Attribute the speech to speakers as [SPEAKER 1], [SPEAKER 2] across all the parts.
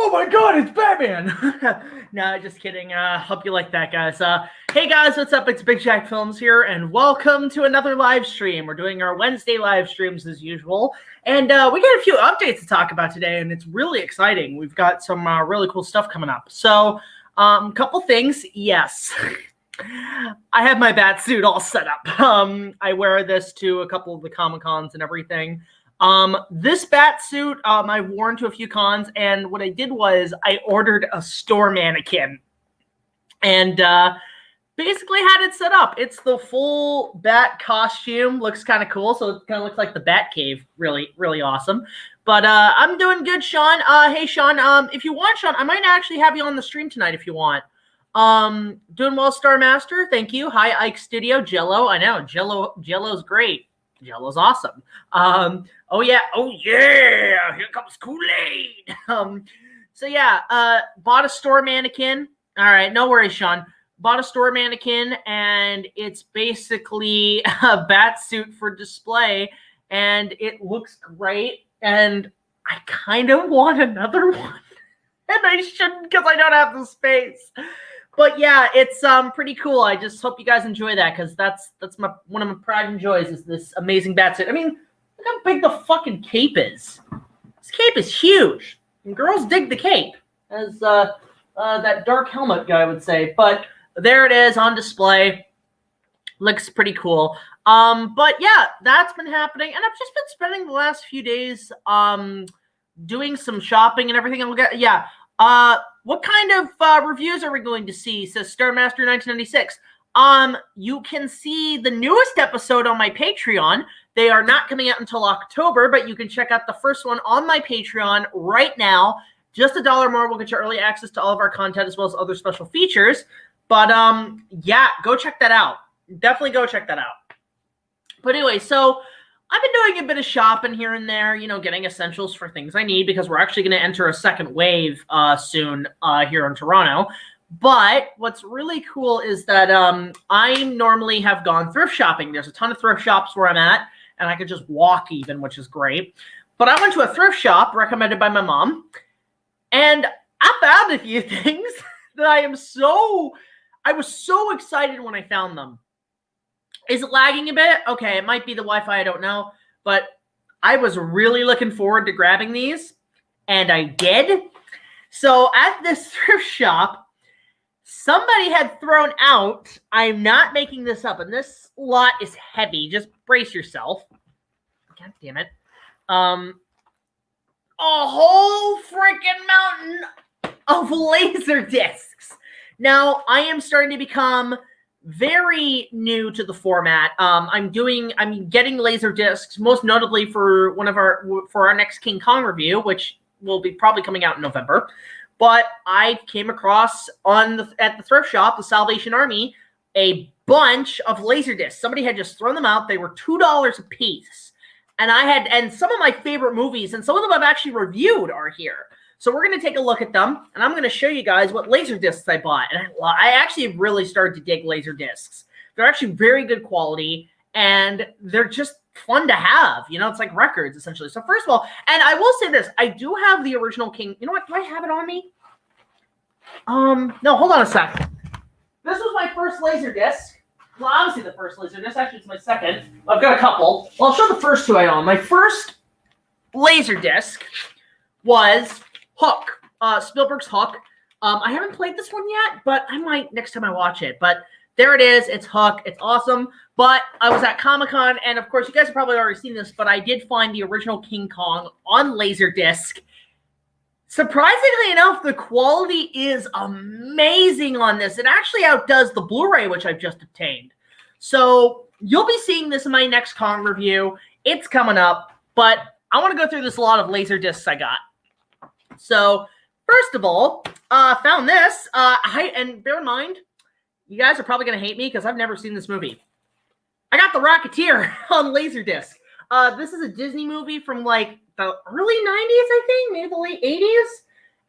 [SPEAKER 1] oh my god, it's Batman! No, just kidding. Hope you like that, guys. Hey guys, what's up? It's BigJackFilms here, and welcome to another live stream. We're doing our Wednesday live streams as usual, and we got a few updates to talk about today, and it's really exciting. We've got some really cool stuff coming up. So, couple things. Yes. I have my bat suit all set up. I wear this to a couple of the Comic-Cons and everything. This bat suit, I've worn to a few cons, and what I did was I ordered a store mannequin and, basically had it set up. It's the full bat costume. Looks kind of cool. So it kind of looks like the Bat Cave. Really, really awesome. But, I'm doing good, Sean. Hey, Sean, if you want, Sean, I might actually have you on the stream tonight if you want. Doing well, Star Master. Thank you. Hi, Ike Studio. Jello. I know. Jello's great. Jello's awesome. Oh yeah. Here comes Kool-Aid. So yeah, bought a store mannequin. All right. No worries, Sean. Bought a store mannequin, and it's basically a bat suit for display, and it looks great, and I kind of want another one. And I shouldn't because I don't have the space. But yeah, it's pretty cool. I just hope you guys enjoy that because that's one of my pride and joys is this amazing bat suit. I mean, look how big the fucking cape is. This cape is huge. And girls dig the cape, as that dark helmet guy would say. But there it is on display. Looks pretty cool. But yeah, that's been happening, and I've just been spending the last few days doing some shopping and everything. And we'll get what kind of reviews are we going to see? Says Starmaster 1996. You can see the newest episode on my Patreon. They are not coming out until October, but you can check out the first one on my Patreon right now. Just $1 more will get you early access to all of our content as well as other special features. But yeah, go check that out. Definitely go check that out. But anyway, so I've been doing a bit of shopping here and there, you know, getting essentials for things I need because we're actually going to enter a second wave soon here in Toronto. But what's really cool is that I normally have gone thrift shopping. There's a ton of thrift shops where I'm at, and I could just walk even, which is great. But I went to a thrift shop recommended by my mom, and I found a few things that I was so excited when I found them. Is it lagging a bit? Okay, it might be the Wi-Fi, I don't know. But I was really looking forward to grabbing these, and I did. So at this thrift shop, somebody had thrown out, I'm not making this up, and this lot is heavy. Just brace yourself. God damn it. A whole freaking mountain of laser discs. Now, I am starting to become very new to the format. I'm getting laser discs, most notably for our next King Kong review, which will be probably coming out in November. But I came across at the thrift shop, the Salvation Army, a bunch of laser discs. Somebody had just thrown them out. They were $2 a piece, and some of my favorite movies, and some of them I've actually reviewed, are here. So we're going to take a look at them, and I'm going to show you guys what laser discs I bought. And I actually really started to dig laser discs. They're actually very good quality, and they're just fun to have. You know, it's like records, essentially. So first of all, and I will say this, I do have the original King. You know what? Do I have it on me? No, hold on a sec. This was my first laser disc. Well, obviously the first laser disc. Actually, it's my second. I've got a couple. Well, I'll show the first two I own. My first laser disc was Hook, Spielberg's Hook. I haven't played this one yet, but I might next time I watch it. But there it is. It's Hook. It's awesome. But I was at Comic-Con, and of course, you guys have probably already seen this, but I did find the original King Kong on Laserdisc. Surprisingly enough, the quality is amazing on this. It actually outdoes the Blu-ray, which I've just obtained. So you'll be seeing this in my next Kong review. It's coming up, but I want to go through this lot of Laserdiscs I got. So, first of all, found this. And bear in mind, you guys are probably going to hate me because I've never seen this movie. I got The Rocketeer on Laserdisc. This is a Disney movie from like the early 90s, I think, maybe the late 80s.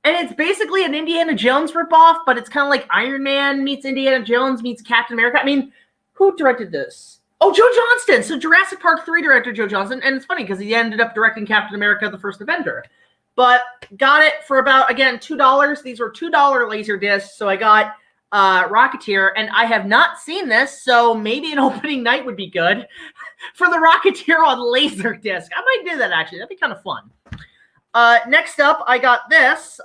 [SPEAKER 1] And it's basically an Indiana Jones ripoff, but it's kind of like Iron Man meets Indiana Jones meets Captain America. I mean, who directed this? Oh, Joe Johnston. So Jurassic Park 3 director Joe Johnston. And it's funny because he ended up directing Captain America, the First Avenger. but got it for about, again, $2. These were $2 laser discs, so I got Rocketeer, and I have not seen this, so maybe an opening night would be good for the Rocketeer on Laserdisc. I might do that, actually. That'd be kind of fun. Next up, I got this.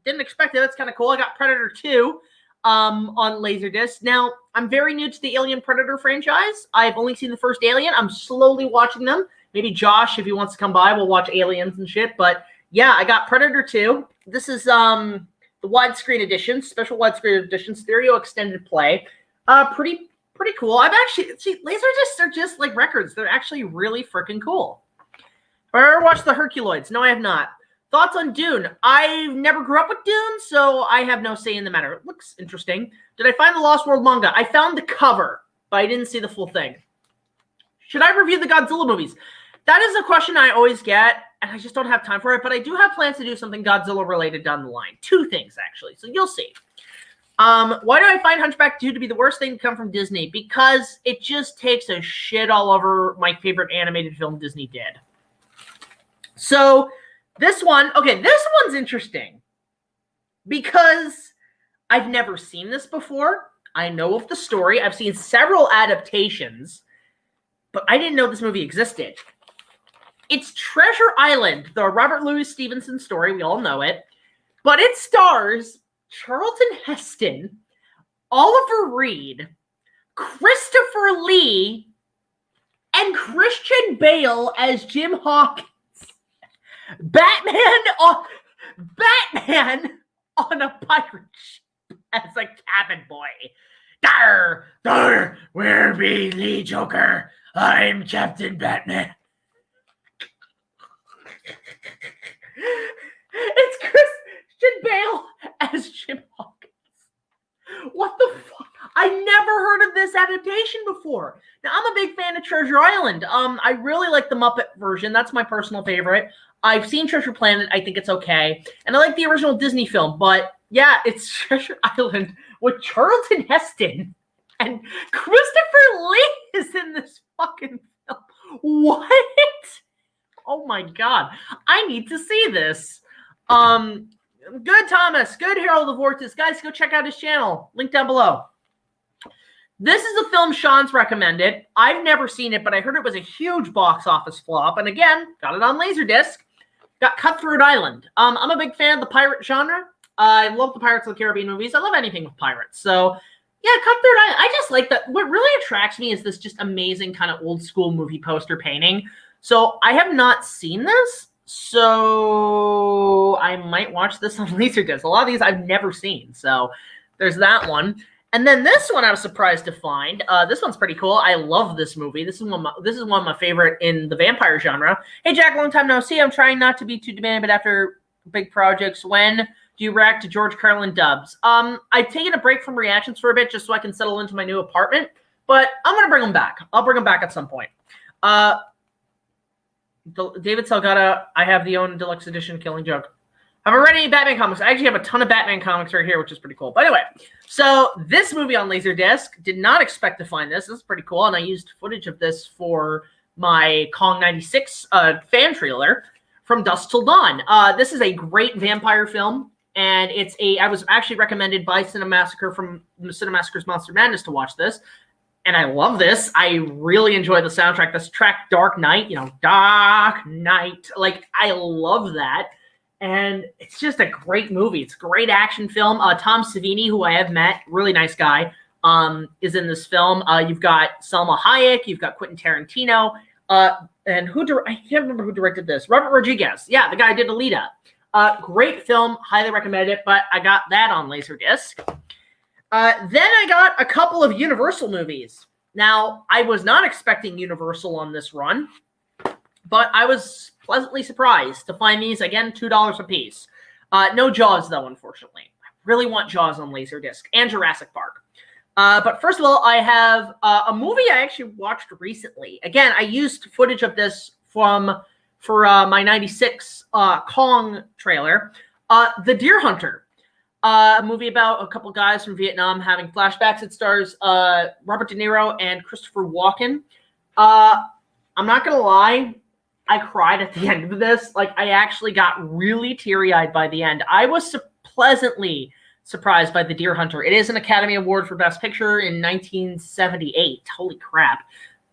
[SPEAKER 1] Didn't expect it. That's kind of cool. I got Predator 2 on Laserdisc. Now, I'm very new to the Alien Predator franchise. I've only seen the first Alien. I'm slowly watching them. Maybe Josh, if he wants to come by, we'll watch Aliens and shit. But yeah, I got Predator 2. This is the widescreen edition, special widescreen edition, stereo extended play. Pretty cool. I've actually, see, Laserdiscs are just like records. They're actually really freaking cool. Have I ever watched the Herculoids? No, I have not. Thoughts on Dune? I never grew up with Dune, so I have no say in the matter. It looks interesting. Did I find the Lost World manga? I found the cover, but I didn't see the full thing. Should I review the Godzilla movies? That is a question I always get, and I just don't have time for it, but I do have plans to do something Godzilla-related down the line. 2 things, actually, so you'll see. Why do I find Hunchback 2 to be the worst thing to come from Disney? Because it just takes a shit all over my favorite animated film Disney did. So, this one, okay, this one's interesting because I've never seen this before. I know of the story. I've seen several adaptations, but I didn't know this movie existed. It's Treasure Island, the Robert Louis Stevenson story. We all know it. But it stars Charlton Heston, Oliver Reed, Christopher Lee, and Christian Bale as Jim Hawkins. Batman on a pirate ship as a cabin boy. Dar, dar, where be Lee Joker? I'm Captain Batman. It's Christian Bale as Jim Hawkins. What the fuck? I never heard of this adaptation before. Now, I'm a big fan of Treasure Island. I really like the Muppet version. That's my personal favorite. I've seen Treasure Planet. I think it's okay. And I like the original Disney film. But, yeah, it's Treasure Island with Charlton Heston. And Christopher Lee is in this fucking film. What? Oh, my God. I need to see this. Good Thomas. Good Harold of Vortis. Guys, go check out his channel. Link down below. This is a film Sean's recommended. I've never seen it, but I heard it was a huge box office flop. And again, got it on Laserdisc. Got Cutthroat Island. I'm a big fan of the pirate genre. I love the Pirates of the Caribbean movies. I love anything with pirates. So, yeah, Cutthroat Island. I just like that. What really attracts me is this just amazing kind of old school movie poster painting. So, I have not seen this. So, I might watch this on Laserdisc. A lot of these I've never seen. So, there's that one. And then this one I was surprised to find. This one's pretty cool. I love this movie. This is one of my favorite in the vampire genre. Hey, Jack, long time no see. I'm trying not to be too demanding, but after big projects, when do you react to George Carlin dubs? I've taken a break from reactions for a bit just so I can settle into my new apartment, but I'm going to bring them back. I'll bring them back at some point. David Salgado, I have the own deluxe edition Killing Joke. Have I read any Batman comics? I actually have a ton of Batman comics right here, which is pretty cool. But anyway, so this movie on Laserdisc, did not expect to find this. This is pretty cool, and I used footage of this for my Kong 96 fan trailer from Dusk Till Dawn. This is a great vampire film, and I was actually recommended by Cinemassacre from Cinemassacre's Monster Madness to watch this, and I love this. I really enjoy the soundtrack. This track, Dark Knight, Dark Knight. Like, I love that. And it's just a great movie. It's a great action film. Tom Savini, who I have met, really nice guy, is in this film. You've got Selma Hayek. You've got Quentin Tarantino. And I can't remember who directed this. Robert Rodriguez. Yeah, the guy who did Alita. Great film. Highly recommend it. But I got that on Laserdisc. Then I got a couple of Universal movies. Now, I was not expecting Universal on this run, but I was pleasantly surprised to find these, again, $2 a piece. No Jaws, though, unfortunately. I really want Jaws on Laserdisc and Jurassic Park. But first of all, I have a movie I actually watched recently. Again, I used footage of this for my 96 Kong trailer. The Deer Hunter, a movie about a couple guys from Vietnam having flashbacks. It stars Robert De Niro and Christopher Walken. I'm not going to lie. I cried at the end of this. Like, I actually got really teary-eyed by the end. I was pleasantly surprised by The Deer Hunter. It is an Academy Award for Best Picture in 1978. Holy crap.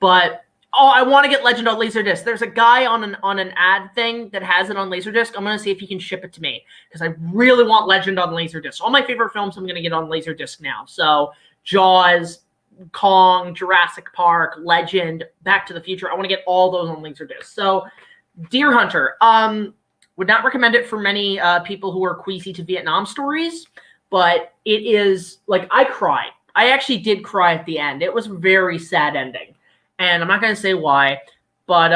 [SPEAKER 1] But, oh, I want to get Legend on Laserdisc. There's a guy on an ad thing that has it on Laserdisc. I'm going to see if he can ship it to me because I really want Legend on Laserdisc. All my favorite films I'm going to get on Laserdisc now. So, Jaws, Kong, Jurassic Park, Legend, Back to the Future. I want to get all those on Laserdisc. So, Deer Hunter. Would not recommend it for many people who are queasy to Vietnam stories, but it is, like, I cried. I actually did cry at the end. It was a very sad ending, and I'm not going to say why, but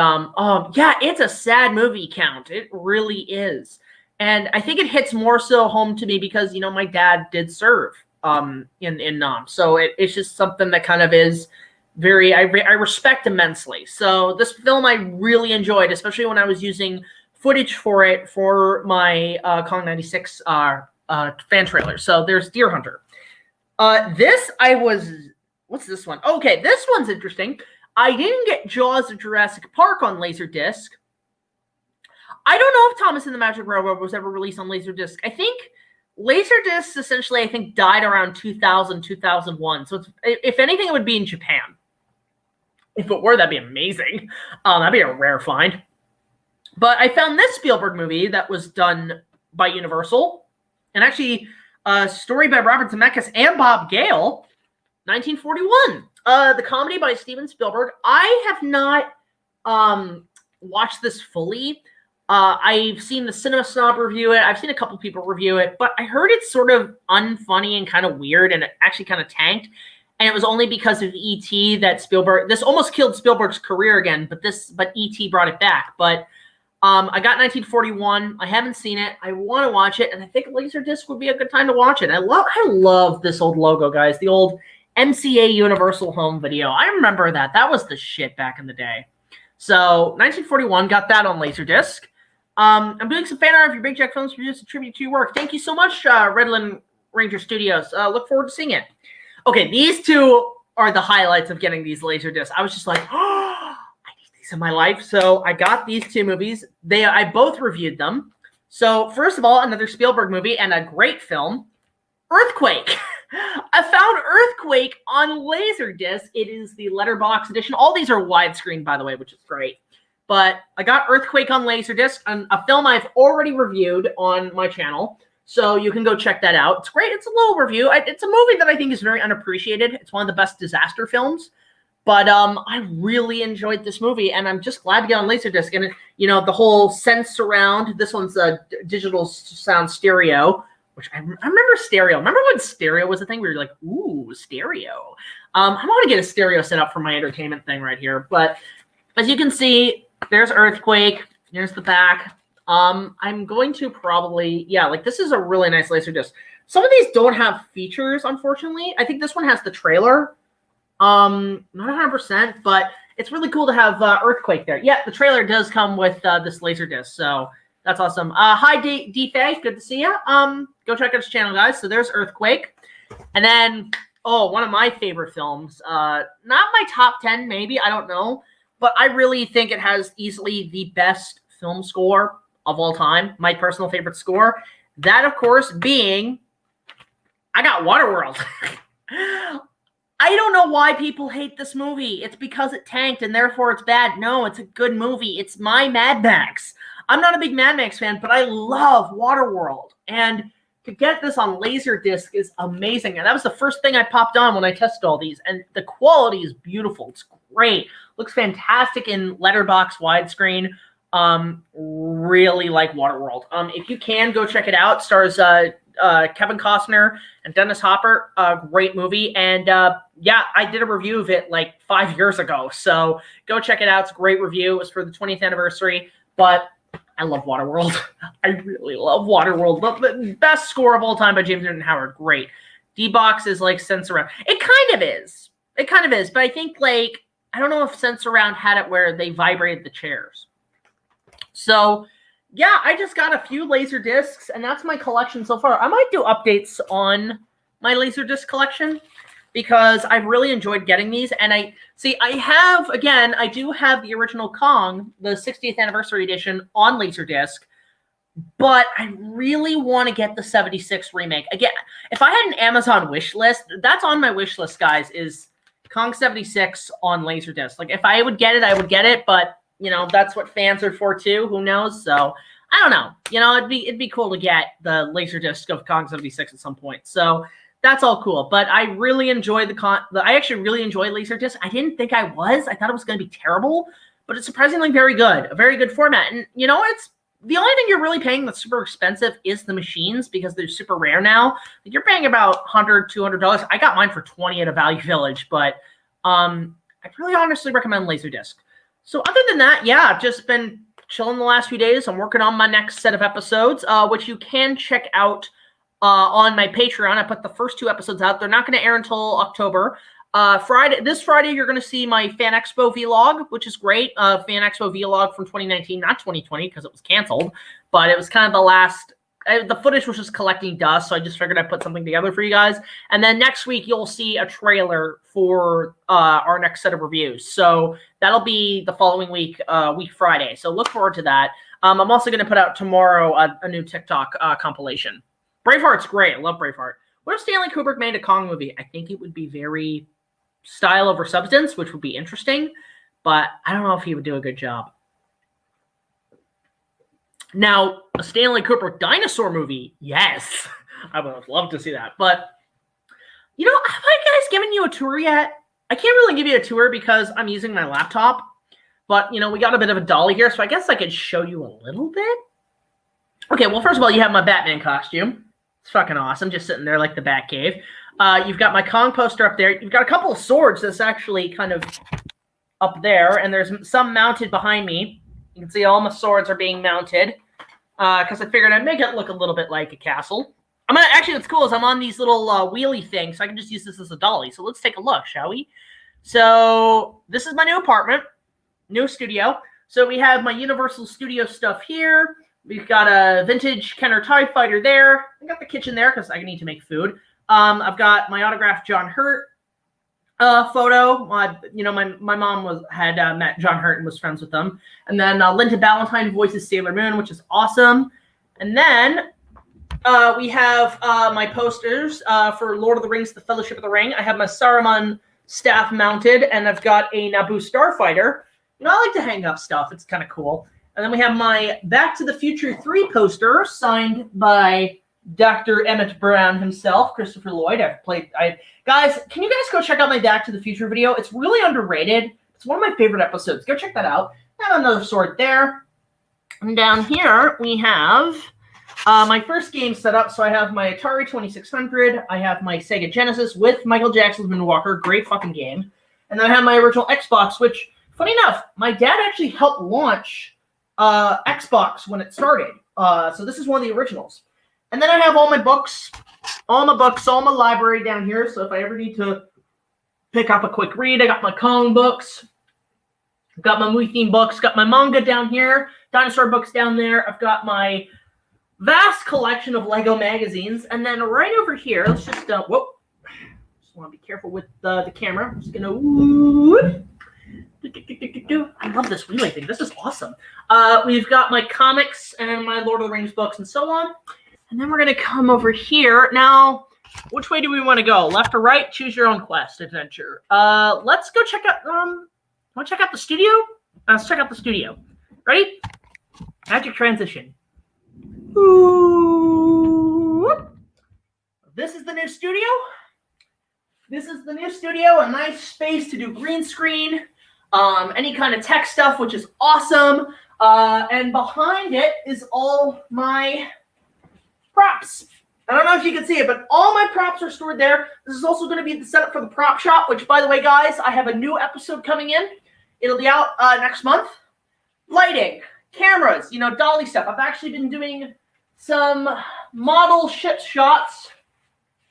[SPEAKER 1] yeah, it's a sad movie, Count. It really is, and I think it hits more so home to me because, you know, my dad did serve in Nam, so it's just something that kind of is very, I respect immensely. So this film I really enjoyed, especially when I was using footage for it for my Kong 96 fan trailer. So there's Deer Hunter. What's this one? Okay, this one's interesting. I didn't get Jaws of Jurassic Park on Laserdisc. I don't know if Thomas and the Magic Railroad was ever released on Laserdisc. I think Laserdisc essentially, I think, died around 2000, 2001. So if anything, it would be in Japan. If it were, that'd be amazing. That'd be a rare find. But I found this Spielberg movie that was done by Universal, and actually a story by Robert Zemeckis and Bob Gale, 1941. The comedy by Steven Spielberg. I have not watched this fully. I've seen the Cinema Snob review it. I've seen a couple people review it, but I heard it's sort of unfunny and kind of weird, and it actually kind of tanked. And it was only because of E.T. that this almost killed Spielberg's career again, but E.T. brought it back. But I got 1941. I haven't seen it. I want to watch it, and I think Laserdisc would be a good time to watch it. I love this old logo, guys. The old MCA Universal Home Video. I remember that. That was the shit back in the day. So 1941, got that on Laserdisc. I'm doing some fan art of your Big Jack Films produced a tribute to your work. Thank you so much, Redland Ranger Studios. Look forward to seeing it. Okay, these two are the highlights of getting these Laserdiscs. I was just like, oh, I need these in my life. So I got these two movies. I both reviewed them. So first of all, another Spielberg movie and a great film, Earthquake. I found Earthquake on Laserdisc. It is the letterbox edition. All these are widescreen, by the way, which is great. But I got Earthquake on Laserdisc, a film I've already reviewed on my channel. So you can go check that out. It's great. It's a little review. It's a movie that I think is very unappreciated. It's one of the best disaster films. But I really enjoyed this movie, and I'm just glad to get on Laserdisc. And, you know, the whole sense surround. This one's a digital sound stereo, which I remember stereo. Remember when stereo was a thing? We were like, ooh, stereo. I want to get a stereo set up for my entertainment thing right here. But as you can see, there's Earthquake. Here's the back. I'm going to probably, yeah, like this is a really nice Laserdisc. Some of these don't have features, unfortunately. I think this one has the trailer. Not 100%, but it's really cool to have Earthquake there. Yeah, the trailer does come with this Laserdisc, so that's awesome. Hi, D-Faye, good to see you. Go check out his channel, guys. So there's Earthquake. And then, oh, one of my favorite films. Not my top 10, maybe, I don't know. But I really think it has easily the best film score of all time, my personal favorite score. That, of course, being, I got Waterworld. I don't know why people hate this movie. It's because it tanked and therefore it's bad. No, it's a good movie. It's my Mad Max. I'm not a big Mad Max fan, but I love Waterworld. And to get this on Laserdisc is amazing. And that was the first thing I popped on when I tested all these. And the quality is beautiful. It's great. Looks fantastic in letterbox widescreen. Really like Waterworld. If you can, go check it out. Stars Kevin Costner and Dennis Hopper. Great movie. And yeah, I did a review of it like 5 years ago. So go check it out. It's a great review. It was for the 20th anniversary. But I love Waterworld. I really love Waterworld. The best score of all time by James Newton Howard. Great. D-Box is like Sense Around. It kind of is. It kind of is. But I think, like, I don't know if Sense Around had it where they vibrated the chairs. So, yeah, I just got a few Laserdiscs, and that's my collection so far. I might do updates on my Laserdisc collection. because I've really enjoyed getting these. And I do have the original Kong, the 60th anniversary edition on Laserdisc, but I really want to get the 76 remake. Again, if I had an Amazon wish list, that's on my wish list, guys, is Kong 76 on Laserdisc. Like, if I would get it, I would get it, but, you know, that's what fans are for too. Who knows? So, I don't know. You know, it'd be cool to get the Laserdisc of Kong 76 at some point. So, that's all cool. But I really enjoy I actually really enjoy Laserdisc. I didn't think I was. I thought it was going to be terrible, but it's surprisingly very good. A very good format. And, you know, it's the only thing you're really paying that's super expensive is the machines, because they're super rare now. Like, you're paying about $100, $200. I got mine for $20 at a Value Village, but I really honestly recommend Laserdisc. So other than that, yeah, I've just been chilling the last few days. I'm working on my next set of episodes, which you can check out on my Patreon. I put the first 2 episodes out. They're not going to air until October. This Friday, you're going to see my Fan Expo vlog, which is great. Fan Expo vlog from 2019, not 2020, because it was canceled, but it was kind of the last. The footage was just collecting dust, so I just figured I'd put something together for you guys. And then next week, you'll see a trailer for our next set of reviews. So that'll be the following week, week Friday. So look forward to that. I'm also going to put out tomorrow a new TikTok compilation. Braveheart's great. I love Braveheart. What if Stanley Kubrick made a Kong movie? I think it would be very style over substance, which would be interesting, but I don't know if he would do a good job. Now, a Stanley Kubrick dinosaur movie, yes. I would have loved to see that. But, you know, have I guys given you a tour yet? I can't really give you a tour because I'm using my laptop. But, you know, we got a bit of a dolly here, so I guess I could show you a little bit. Okay, well, first of all, you have my Batman costume. It's fucking awesome, just sitting there like the Batcave. You've got my Kong poster up there. You've got a couple of swords that's actually kind of up there, and there's some mounted behind me. You can see all my swords are being mounted because I figured I'd make it look a little bit like a castle. Actually, what's cool is I'm on these little wheelie things, so I can just use this as a dolly. So let's take a look, shall we? So this is my new apartment, new studio. So we have my Universal Studio stuff here. We've got a vintage Kenner TIE Fighter there. I got the kitchen there because I need to make food. I've got my autographed John Hurt photo. My mom had met John Hurt and was friends with them. And then Linda Ballantyne voices Sailor Moon, which is awesome. And then we have my posters for Lord of the Rings, The Fellowship of the Ring. I have my Saruman staff mounted, and I've got a Naboo Starfighter. You know, I like to hang up stuff. It's kind of cool. And then we have my Back to the Future 3 poster signed by Dr. Emmett Brown himself, Christopher Lloyd. Guys, can you guys go check out my Back to the Future video? It's really underrated. It's one of my favorite episodes. Go check that out. I have another sword there. And down here, we have my first game set up. So I have my Atari 2600. I have my Sega Genesis with Michael Jackson's Moonwalker. Great fucking game. And then I have my original Xbox, which, funny enough, my dad actually helped launch Xbox when it started. So this is one of the originals. And then I have all my books, all my library down here. So if I ever need to pick up a quick read, I got my Kong books, got my movie theme books, got my manga down here, dinosaur books down there. I've got my vast collection of Lego magazines. And then right over here, let's just, just want to be careful with the camera. I'm just going to, I love this relay thing. This is awesome. We've got my comics and my Lord of the Rings books and so on. And then we're going to come over here. Now, which way do we want to go? Left or right? Choose your own quest adventure. Let's go check out, want to check out the studio? Let's check out the studio. Ready? Magic transition. Ooh. This is the new studio. This is the new studio. A nice space to do green screen. Any kind of tech stuff, which is awesome. And behind it is all my props. I don't know if you can see it, but all my props are stored there. This is also going to be the setup for the prop shop, which, by the way, guys, I have a new episode coming in. It'll be out next month. Lighting, cameras, dolly stuff. I've actually been doing some model ship shots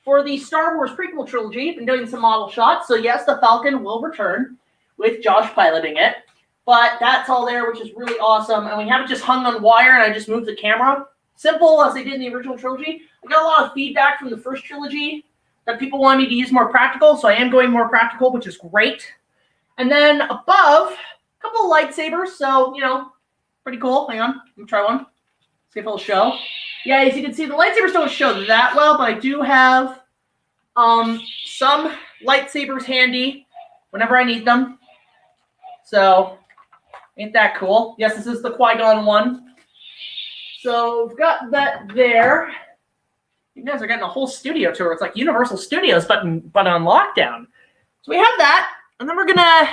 [SPEAKER 1] for the Star Wars prequel trilogy. Been doing some model shots. So, yes, the Falcon will return with Josh piloting it. But that's all there, which is really awesome. And we have it just hung on wire, and I just moved the camera. Simple as they did in the original trilogy. I got a lot of feedback from the first trilogy that people want me to use more practical, so I am going more practical, which is great. And then above, a couple of lightsabers, so, you know, pretty cool. Hang on, let me try one. See if it'll show. Yeah, as you can see, the lightsabers don't show that well, but I do have some lightsabers handy whenever I need them. So, ain't that cool? Yes, this is the Qui-Gon one. So, we've got that there. You guys are getting a whole studio tour. It's like Universal Studios, but on lockdown. So we have that, and then we're gonna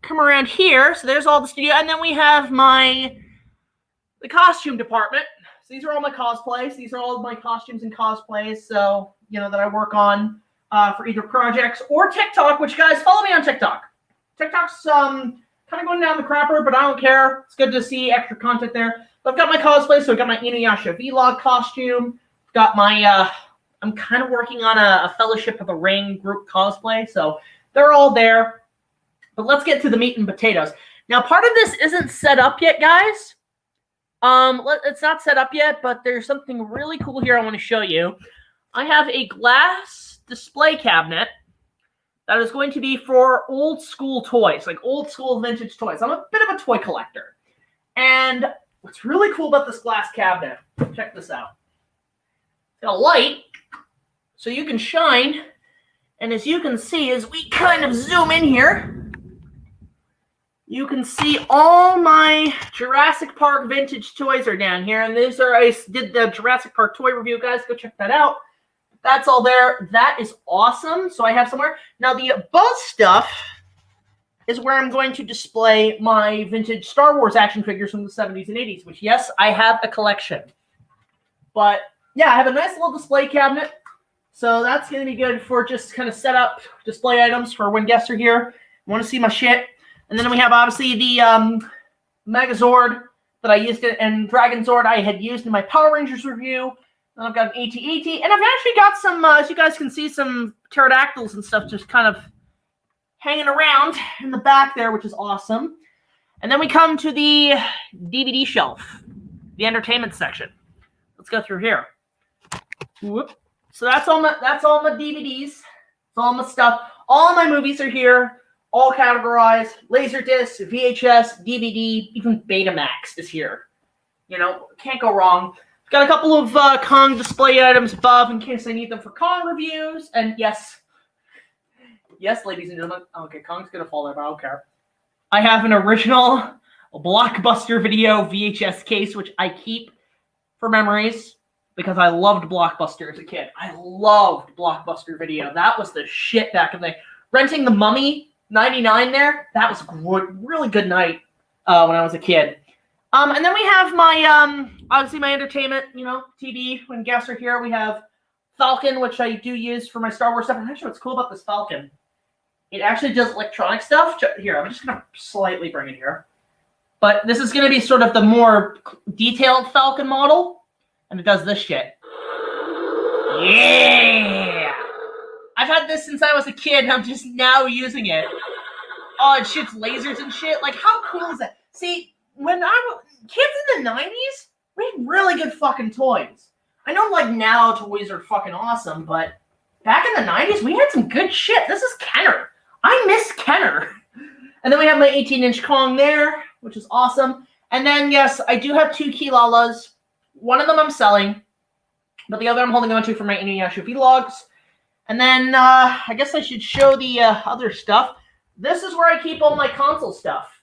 [SPEAKER 1] come around here. So there's all the studio, and then we have the costume department. So these are all my cosplays. These are all of my costumes and cosplays. So you know that I work on for either projects or TikTok. Which guys, follow me on TikTok. TikTok's kind of going down the crapper, but I don't care. It's good to see extra content there. But I've got my cosplay. So I've got my Inuyasha vlog costume. Got my, I'm kind of working on a Fellowship of the Ring group cosplay, so they're all there. But let's get to the meat and potatoes. Now, part of this isn't set up yet, guys. It's not set up yet, but there's something really cool here I want to show you. I have a glass display cabinet that is going to be for old school toys, like old school vintage toys. I'm a bit of a toy collector. And what's really cool about this glass cabinet, check this out. Got a light, so you can shine, and as you can see, as we kind of zoom in here, you can see all my Jurassic Park vintage toys are down here, and these are, I did the Jurassic Park toy review, guys, go check that out. That's all there. That is awesome, so I have somewhere. Now, the above stuff is where I'm going to display my vintage Star Wars action figures from the 70s and 80s, which, yes, I have a collection, but yeah, I have a nice little display cabinet, so that's going to be good for just kind of set up display items for when guests are here. Want to see my shit. And then we have, obviously, the Megazord that I used, and Dragon Zord I had used in my Power Rangers review. And I've got an AT-AT, and I've actually got some, as you guys can see, some pterodactyls and stuff just kind of hanging around in the back there, which is awesome. And then we come to the DVD shelf, the entertainment section. Let's go through here. Whoop. So that's all my DVDs. That's all my stuff. All of my movies are here, all categorized. Laserdisc, VHS, DVD, even Betamax is here. You know, can't go wrong. Got a couple of Kong display items above in case I need them for Kong reviews. And yes, ladies and gentlemen. Okay, Kong's gonna fall there, but I don't care. I have an original Blockbuster video VHS case, which I keep for memories. Because I loved Blockbuster as a kid. I loved Blockbuster Video. That was the shit back in the day. Renting The Mummy 99 there, that was a really good night when I was a kid. And then we have my, obviously my entertainment, you know, TV. When guests are here, we have Falcon, which I do use for my Star Wars stuff. And actually, what's cool about this Falcon, it actually does electronic stuff. Here, I'm just going to slightly bring it here. But this is going to be sort of the more detailed Falcon model. And it does this shit. Yeah! I've had this since I was a kid, and I'm just now using it. Oh, it shoots lasers and shit. Like, how cool is that? See, when kids in the 90s, we had really good fucking toys. I know, like, now toys are fucking awesome, but back in the 90s, we had some good shit. This is Kenner. I miss Kenner. And then we have my 18-inch Kong there, which is awesome. And then, yes, I do have 2 Kilalas. One of them I'm selling, but the other I'm holding on to for my Inuyasha vlogs. And then I guess I should show the other stuff. This is where I keep all my console stuff.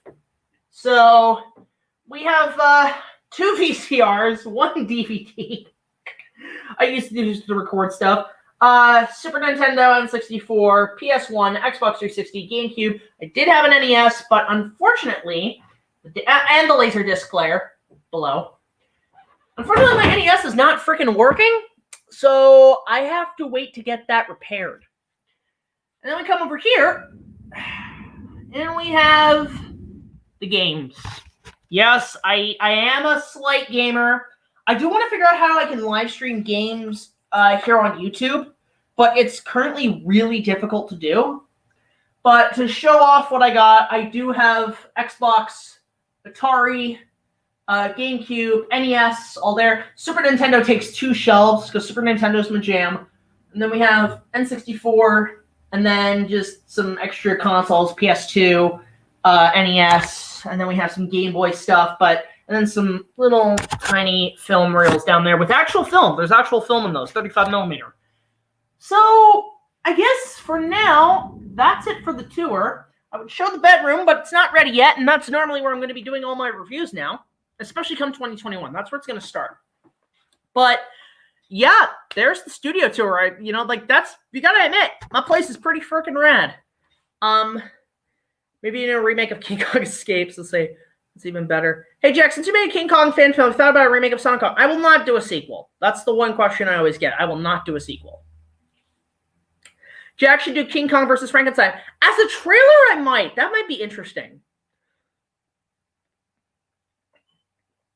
[SPEAKER 1] So we have 2 VCRs, 1 DVD. I used to use to record stuff. Super Nintendo N64, PS1, Xbox 360, GameCube. I did have an NES, but unfortunately, and the Laserdisc player below. Unfortunately, my NES is not freaking working, so I have to wait to get that repaired. And then we come over here, and we have the games. Yes, I am a slight gamer. I do want to figure out how I can live stream games here on YouTube, but it's currently really difficult to do. But to show off what I got, I do have Xbox, Atari, GameCube, NES, all there. Super Nintendo takes 2 shelves because Super Nintendo's my jam. And then we have N64, and then just some extra consoles, PS2, NES, and then we have some Game Boy stuff, and then some little tiny film reels down there with actual film. There's actual film in those, 35 millimeter. So I guess for now, that's it for the tour. I would show the bedroom, but it's not ready yet, and that's normally where I'm going to be doing all my reviews now, especially come 2021. That's where it's going to start. But yeah, there's the studio tour. You gotta admit, my place is pretty freaking rad. Maybe in a remake of King Kong Escapes, let's say it's even better. Hey Jack, since you made a King Kong fan film, thought about a remake of Sonic Kong. I will not do a sequel. That's the one question I always get. I will not do a sequel. Jack should do King Kong versus Frankenstein. As a trailer, I might. That might be interesting.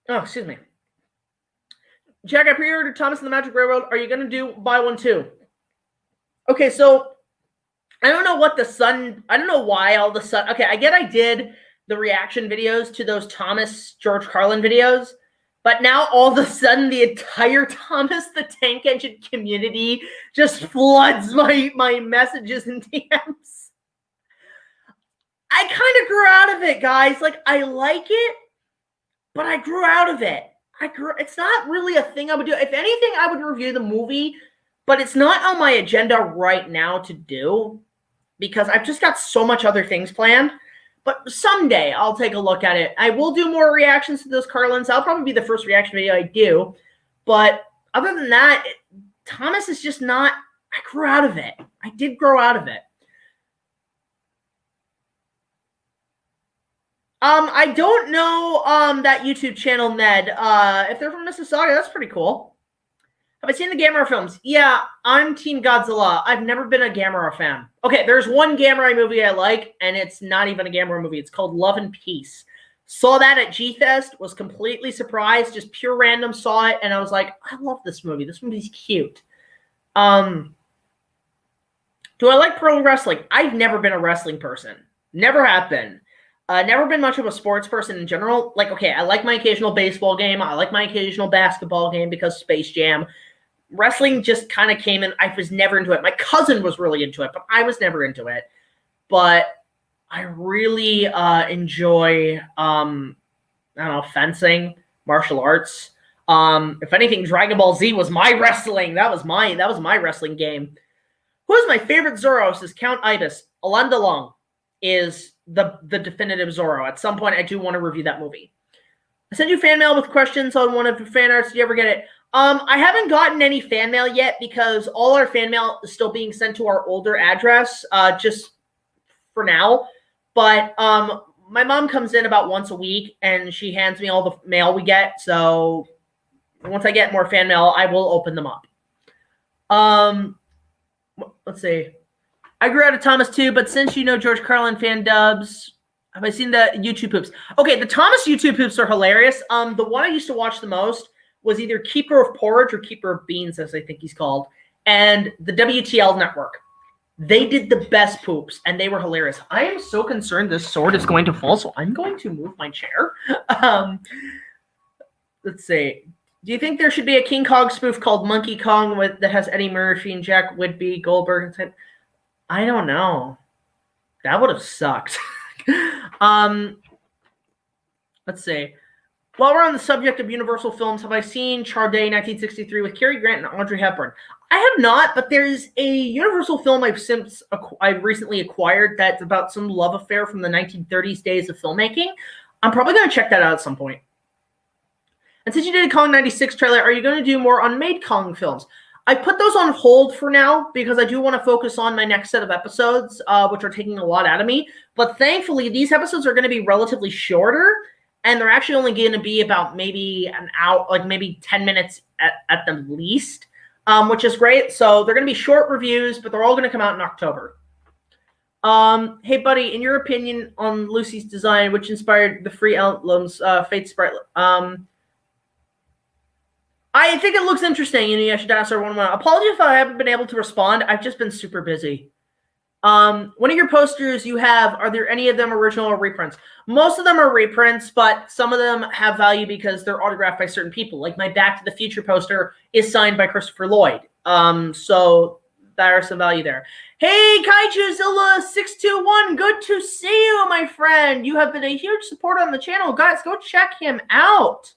[SPEAKER 1] Oh, excuse me. Jack, I pre-ordered Thomas and the Magic Railroad. Are you going to buy one too? Okay, so I don't know I don't know why all of a sudden. Okay, I get I did the reaction videos to those Thomas George Carlin videos, but now all of a sudden the entire Thomas the Tank Engine community just floods my messages and DMs. I kind of grew out of it, guys. Like, I like it, but I grew out of it. It's not really a thing I would do. If anything, I would review the movie, but it's not on my agenda right now to do because I've just got so much other things planned. But someday I'll take a look at it. I will do more reactions to those Carlins. That'll probably be the first reaction video I do. But other than that, Thomas is just not. I grew out of it. I did grow out of it. I don't know that YouTube channel, Ned. If they're from Mississauga, that's pretty cool. Have I seen the Gamera films? Yeah, I'm Team Godzilla. I've never been a Gamera fan. Okay, there's one Gamera movie I like, and it's not even a Gamera movie. It's called Love and Peace. Saw that at G-Fest, was completely surprised, just pure random saw it, and I was like, I love this movie. This movie's cute. Do I like pro wrestling? I've never been a wrestling person. Never have been. Never been much of a sports person in general. Like, okay, I like my occasional baseball game. I like my occasional basketball game because Space Jam. Wrestling just kind of came in. I was never into it. My cousin was really into it, but I was never into it. But I really enjoy, I don't know, fencing, martial arts. If anything, Dragon Ball Z was my wrestling. That was my wrestling game. Who is my favorite Zoro? Says Count Ibis. Alain Delon is the definitive Zorro. At some point, I do want to review that movie. I sent you fan mail with questions on one of your fan arts. Did you ever get it? I haven't gotten any fan mail yet because all our fan mail is still being sent to our older address, just for now. But my mom comes in about once a week, and she hands me all the mail we get. So once I get more fan mail, I will open them up. Let's see. I grew out of Thomas too, but since you know George Carlin fan dubs, have I seen the YouTube poops? Okay, the Thomas YouTube poops are hilarious. The one I used to watch the most was either Keeper of Porridge or Keeper of Beans, as I think he's called, and the WTL Network. They did the best poops, and they were hilarious. I am so concerned this sword is going to fall, so I'm going to move my chair. Let's see. Do you think there should be a King Kong spoof called Monkey Kong that has Eddie Murphy and Jack Whitby, Goldberg, and I don't know. That would have sucked. Let's see. While we're on the subject of Universal films, have I seen Charday 1963 with Cary Grant and Audrey Hepburn? I have not, but there's a Universal film I've recently acquired that's about some love affair from the 1930s days of filmmaking. I'm probably going to check that out at some point. And since you did a Kong 96 trailer, are you going to do more unmade Kong films? I put those on hold for now because I do want to focus on my next set of episodes, which are taking a lot out of me. But thankfully, these episodes are going to be relatively shorter, and they're actually only going to be about maybe an hour, like maybe 10 minutes at the least, which is great. So they're going to be short reviews, but they're all going to come out in October. Hey, buddy, in your opinion on Lucy's design, which inspired the Free Emblems Fate Sprite? I think it looks interesting. You should ask her one. Apologies if I haven't been able to respond. I've just been super busy. One of your posters you have, are there any of them original or reprints? Most of them are reprints, but some of them have value because they're autographed by certain people. Like my Back to the Future poster is signed by Christopher Lloyd. So there's some value there. Hey, KaijuZilla621, good to see you, my friend. You have been a huge supporter on the channel. Guys, go check him out.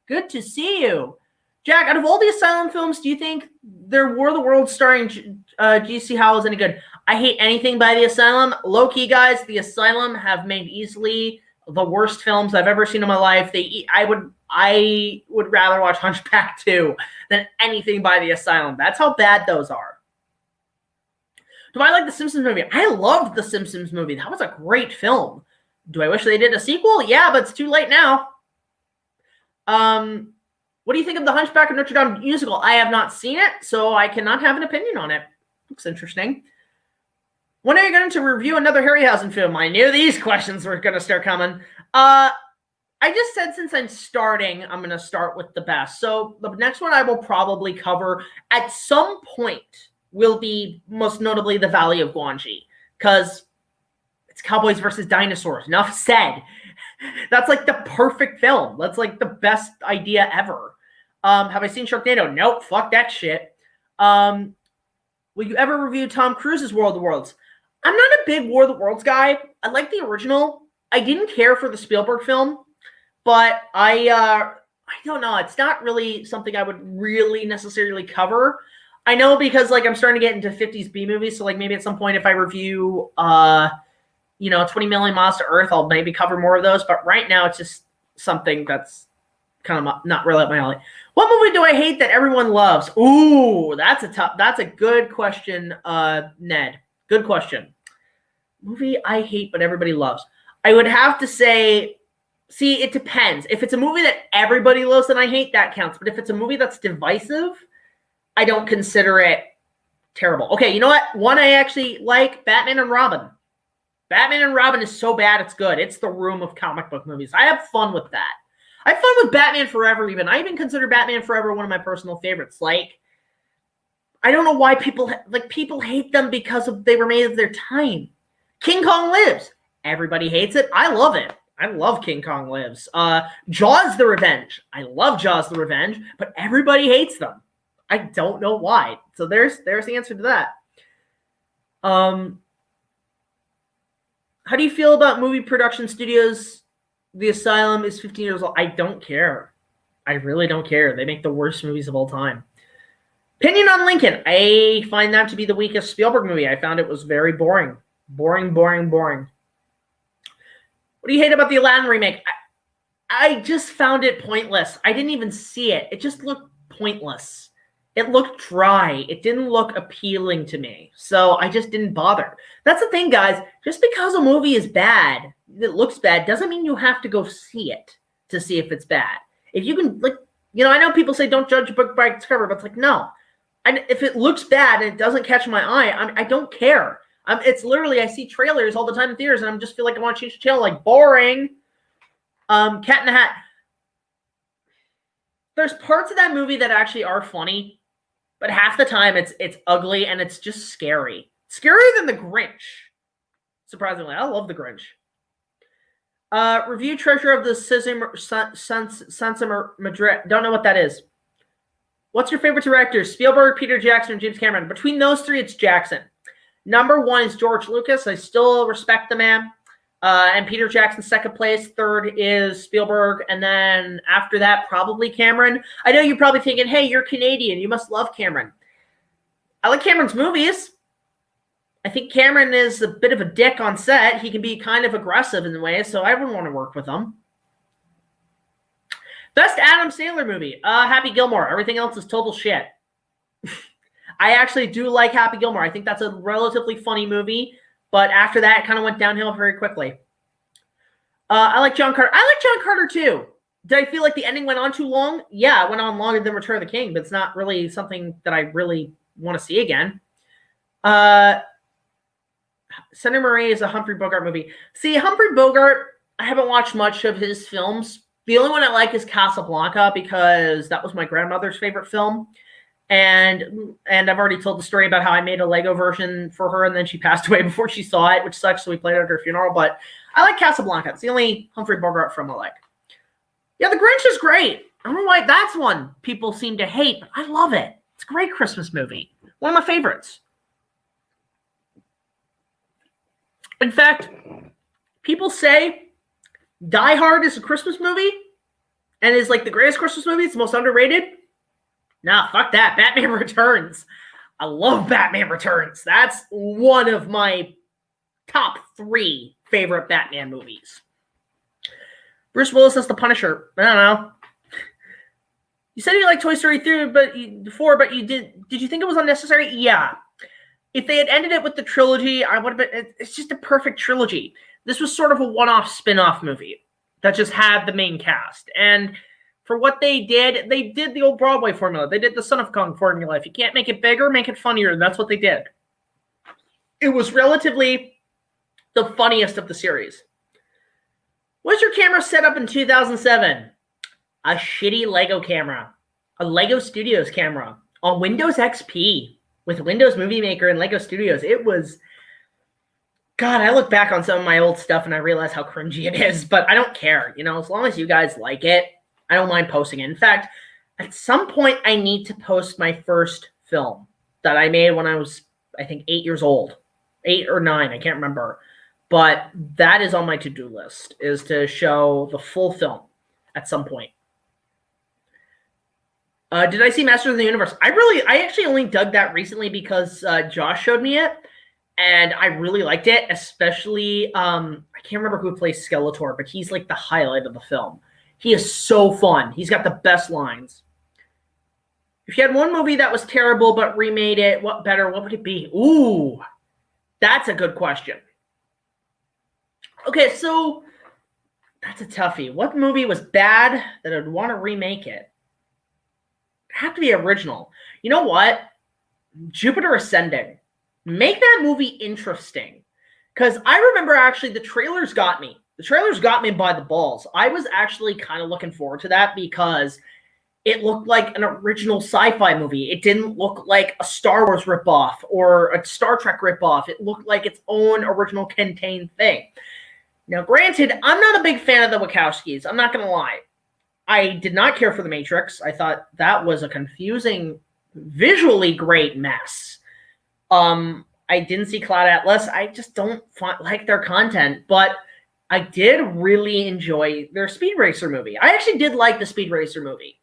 [SPEAKER 1] Good to see you. Jack, out of all the Asylum films, do you think their War of the Worlds starring G.C. Howell is any good? I hate anything by the Asylum. Low-key, guys, the Asylum have made easily the worst films I've ever seen in my life. I would rather watch Hunchback 2 than anything by the Asylum. That's how bad those are. Do I like the Simpsons movie? I loved the Simpsons movie. That was a great film. Do I wish they did a sequel? Yeah, but it's too late now. What do you think of the Hunchback of Notre Dame musical? I have not seen it, so I cannot have an opinion on it. Looks interesting. When are you going to review another Harryhausen film? I knew these questions were going to start coming. I just said since I'm starting, I'm going to start with the best. So the next one I will probably cover at some point will be most notably The Valley of Guanji, because it's cowboys versus dinosaurs. Enough said. That's like the perfect film. That's like the best idea ever. Have I seen Sharknado? Nope. Fuck that shit. Will you ever review Tom Cruise's War of the Worlds? I'm not a big War of the Worlds guy. I like the original. I didn't care for the Spielberg film, but I don't know. It's not really something I would really necessarily cover. I know because like I'm starting to get into 50s B movies, so like maybe at some point if I review 20 Million Miles to Earth, I'll maybe cover more of those. But right now it's just something that's kind of not really up my alley. What movie do I hate that everyone loves? Ooh, that's a good question, Ned. Good question. Movie I hate but everybody loves. I would have to say, see, it depends. If it's a movie that everybody loves, then I hate, that counts. But if it's a movie that's divisive, I don't consider it terrible. Okay, you know what? One I actually like, Batman and Robin. Batman and Robin is so bad it's good. It's the Room of comic book movies. I have fun with that. I have fun with Batman Forever even. I even consider Batman Forever one of my personal favorites. Like, I don't know why people hate them because they were made of their time. King Kong Lives. Everybody hates it. I love it. I love King Kong Lives. Jaws the Revenge. I love Jaws the Revenge, but everybody hates them. I don't know why. So there's the answer to that. How do you feel about movie production studios? The Asylum is 15 years old. I don't care. I really don't care. They make the worst movies of all time. Opinion on Lincoln. I find that to be the weakest Spielberg movie. I found it was very boring. Boring. What do you hate about the Aladdin remake? I just found it pointless. I didn't even see it. It just looked pointless. It looked dry. It didn't look appealing to me. So I just didn't bother. That's the thing, guys. Just because a movie is bad, it looks bad, doesn't mean you have to go see it to see if it's bad. If you can, I know people say don't judge a book by its cover, but it's like, no. If it looks bad and it doesn't catch my eye, I don't care. It's literally, I see trailers all the time in theaters, and I just feel like I want to change the channel. Like, boring. Cat in the Hat. There's parts of that movie that actually are funny. But half the time, it's ugly, and it's just scary. Scarier than The Grinch. Surprisingly, I love The Grinch. Review Treasure of the Sansa Madrid. Don't know what that is. What's your favorite director? Spielberg, Peter Jackson, or James Cameron? Between those three, it's Jackson. Number one is George Lucas. I still respect the man. And Peter Jackson, second place. Third is Spielberg. And then after that, probably Cameron. I know you're probably thinking, hey, you're Canadian. You must love Cameron. I like Cameron's movies. I think Cameron is a bit of a dick on set. He can be kind of aggressive in the way, so I wouldn't want to work with him. Best Adam Sandler movie. Happy Gilmore. Everything else is total shit. I actually do like Happy Gilmore. I think that's a relatively funny movie. But after that, it kind of went downhill very quickly. I like John Carter. I like John Carter, too. Did I feel like the ending went on too long? Yeah, it went on longer than Return of the King, but it's not really something that I really want to see again. Senator Murray is a Humphrey Bogart movie. See, Humphrey Bogart, I haven't watched much of his films. The only one I like is Casablanca because that was my grandmother's favorite film. And I've already told the story about how I made a Lego version for her, and then she passed away before she saw it, which sucks, so we played it at her funeral. But I like Casablanca. It's the only Humphrey Bogart film I like. Yeah, The Grinch is great. I don't know why that's one people seem to hate, but I love it. It's a great Christmas movie. One of my favorites. In fact, people say Die Hard is a Christmas movie and is like the greatest Christmas movie. It's the most underrated. Nah, fuck that. Batman Returns. I love Batman Returns. That's one of my top 3 favorite Batman movies. Bruce Willis as the Punisher. I don't know. You said you liked Toy Story 3 but you did you think it was unnecessary? Yeah. If they had ended it with the trilogy, I would have been. It's just a perfect trilogy. This was sort of a one-off spin-off movie that just had the main cast. And for what they did the old Broadway formula. They did the Son of Kong formula. If you can't make it bigger, make it funnier. And that's what they did. It was relatively the funniest of the series. Was your camera set up in 2007? A shitty Lego camera. A Lego Studios camera on Windows XP with Windows Movie Maker and Lego Studios. It was... God, I look back on some of my old stuff and I realize how cringy it is, but I don't care. You know, as long as you guys like it, I don't mind posting it. In fact, at some point, I need to post my first film that I made when I was, I think, 8 years old. 8 or 9, I can't remember. But that is on my to-do list, is to show the full film at some point. Did I see Masters of the Universe? I actually only dug that recently because Josh showed me it, and I really liked it, especially, I can't remember who plays Skeletor, but he's like the highlight of the film. He is so fun. He's got the best lines. If you had one movie that was terrible but remade it, what would it be? Ooh, that's a good question. Okay, so that's a toughie. What movie was bad that I'd want to remake it? It'd have to be original. You know what? Jupiter Ascending. Make that movie interesting. Because I remember actually the trailers got me. The trailers got me by the balls. I was actually kind of looking forward to that because it looked like an original sci-fi movie. It didn't look like a Star Wars ripoff or a Star Trek ripoff. It looked like its own original contained thing. Now, granted, I'm not a big fan of the Wachowskis. I'm not going to lie. I did not care for The Matrix. I thought that was a confusing, visually great mess. I didn't see Cloud Atlas. I just don't like their content, but I did really enjoy their Speed Racer movie. I actually did like the Speed Racer movie.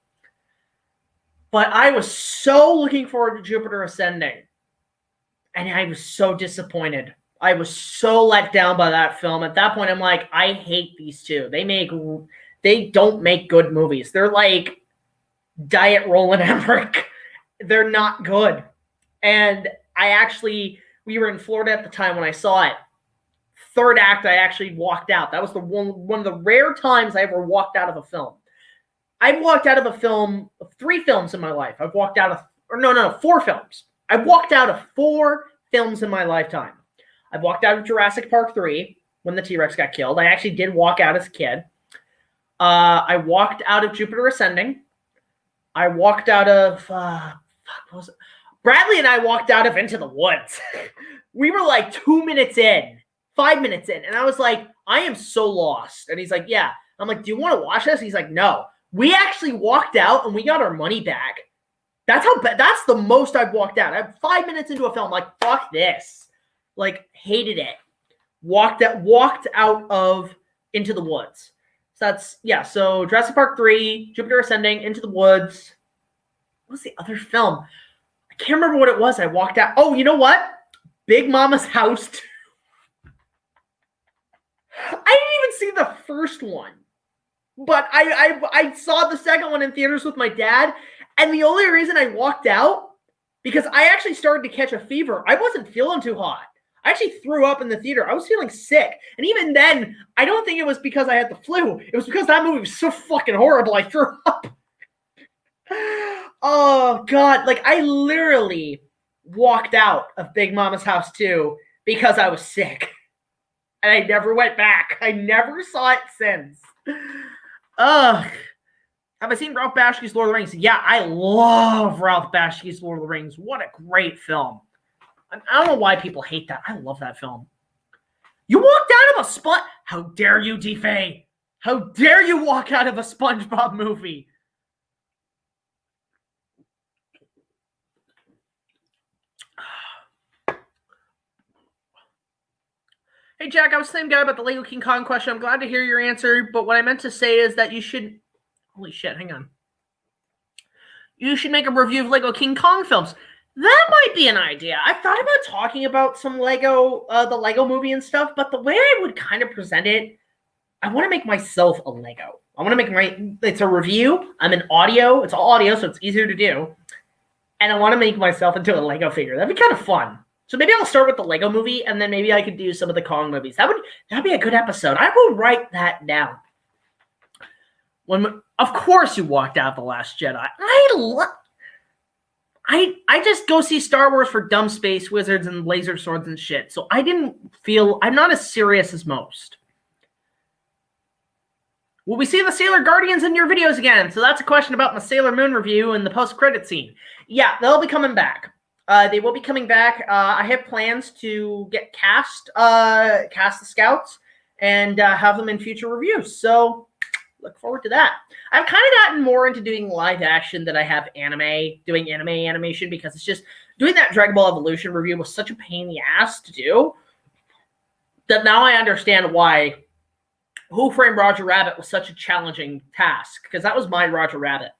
[SPEAKER 1] But I was so looking forward to Jupiter Ascending. And I was so disappointed. I was so let down by that film. At that point, I'm like, I hate these two. They don't make good movies. They're like Diet Roland Emmerich. They're not good. And we were in Florida at the time when I saw it. Third act, I actually walked out. That was one of the rare times I ever walked out of a film. I've walked out of a film, 3 films in my life. I've walked out of, 4 films. I've walked out of 4 films in my lifetime. I've walked out of Jurassic Park 3 when the T-Rex got killed. I actually did walk out as a kid. I walked out of Jupiter Ascending. I walked out of, Bradley and I walked out of Into the Woods. We were like 2 minutes in. 5 minutes in, and I was like, I am so lost. And he's like, yeah. I'm like, do you want to watch this? He's like, no. We actually walked out and we got our money back. That's the most I've walked out. I'm 5 minutes into a film, like, fuck this. Like, hated it. Walked out of Into the Woods. So that's, yeah, so Jurassic Park 3, Jupiter Ascending, Into the Woods. What was the other film? I can't remember what it was. I walked out. Oh, you know what? Big Mama's House 2. I didn't even see the first one, but I saw the second one in theaters with my dad, and the only reason I walked out, because I actually started to catch a fever. I wasn't feeling too hot. I actually threw up in the theater. I was feeling sick, and even then, I don't think it was because I had the flu. It was because that movie was so fucking horrible, I threw up. Oh, God. Like, I literally walked out of Big Mama's House 2 because I was sick. And I never went back. I never saw it since. Ugh. Have I seen Ralph Bakshi's Lord of the Rings? Yeah, I love Ralph Bakši's Lord of the Rings. What a great film. I don't know why people hate that. I love that film. You walked out of a spot. How dare you, D-Fay? How dare you walk out of a SpongeBob movie? Hey, Hey, Jack, I was the same guy about the Lego King Kong question. I'm glad to hear your answer, but what I meant to say is that you should... Holy shit, hang on. You should make a review of Lego King Kong films. That might be an idea. I've thought about talking about some Lego, the Lego movie and stuff, but the way I would kind of present it, I want to make myself a Lego. I want to make it's a review. I'm in audio. It's all audio, so it's easier to do. And I want to make myself into a Lego figure. That'd be kind of fun. So maybe I'll start with the Lego movie, and then maybe I could do some of the Kong movies. That'd be a good episode. I will write that down. Of course you walked out The Last Jedi. I just go see Star Wars for dumb space wizards and laser swords and shit. So I'm not as serious as most. Will we see the Sailor Guardians in your videos again? So that's a question about my Sailor Moon review and the post-credit scene. Yeah, they'll be coming back. They will be coming back. I have plans to get cast the scouts and have them in future reviews. So look forward to that. I've kind of gotten more into doing live action than I have doing anime animation, because it's just doing that Dragon Ball Evolution review was such a pain in the ass to do that now I understand why Who Framed Roger Rabbit was such a challenging task, because that was my Roger Rabbit.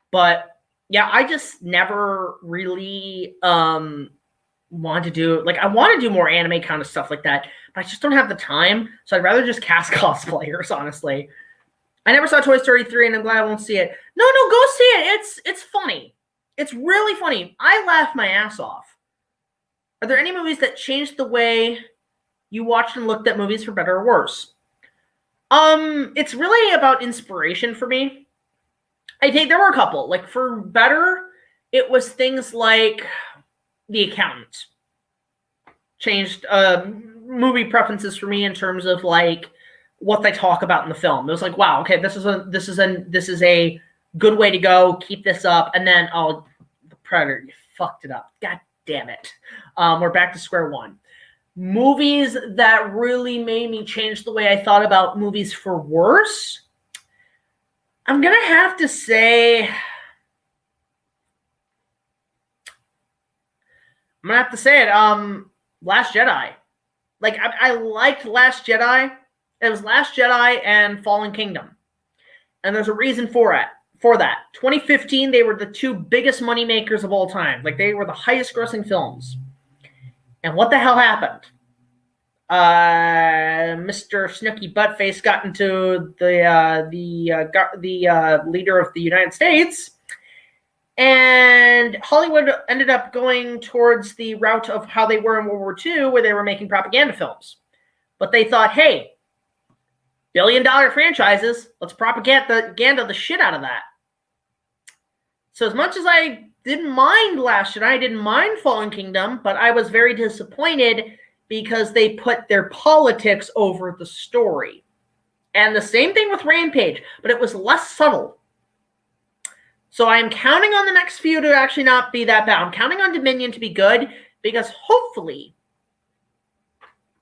[SPEAKER 1] But yeah, I just never really want to do, like, I want to do more anime kind of stuff like that, but I just don't have the time. So I'd rather just cast cosplayers, honestly. I never saw Toy Story 3, and I'm glad I won't see it. No, go see it. It's funny. It's really funny. I laugh my ass off. Are there any movies that changed the way you watched and looked at movies for better or worse? It's really about inspiration for me. I think there were a couple. Like, for better, it was things like The Accountant. Changed movie preferences for me in terms of, like, what they talk about in the film. It was like, wow, okay, this is a good way to go. Keep this up. And then, oh, The Predator, you fucked it up. God damn it. We're back to square one. Movies that really made me change the way I thought about movies for worse, I'm going to have to say... Last Jedi. Like, I liked Last Jedi. It was Last Jedi and Fallen Kingdom. And there's a reason for that. 2015, they were the two biggest moneymakers of all time. Like, they were the highest grossing films. And what the hell happened? Mr. Snooky Buttface got into the leader of the United States, and Hollywood ended up going towards the route of how they were in World War II, where they were making propaganda films. But they thought, hey, billion-dollar franchises, let's propaganda the shit out of that. So as much as I didn't mind Last Jedi, I didn't mind Fallen Kingdom, but I was very disappointed because they put their politics over the story. And the same thing with Rampage, but it was less subtle. So I'm counting on the next few to actually not be that bad. I'm counting on Dominion to be good, because hopefully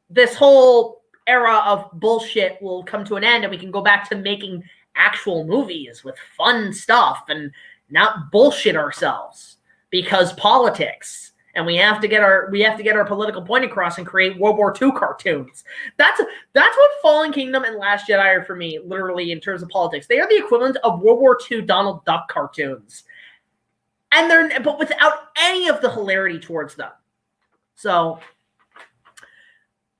[SPEAKER 1] this whole era of bullshit will come to an end and we can go back to making actual movies with fun stuff and not bullshit ourselves because politics. And we have to get our political point across and create World War II cartoons. That's what Fallen Kingdom and Last Jedi are for me, literally, in terms of politics. They are the equivalent of World War II Donald Duck cartoons. But without any of the hilarity towards them. So,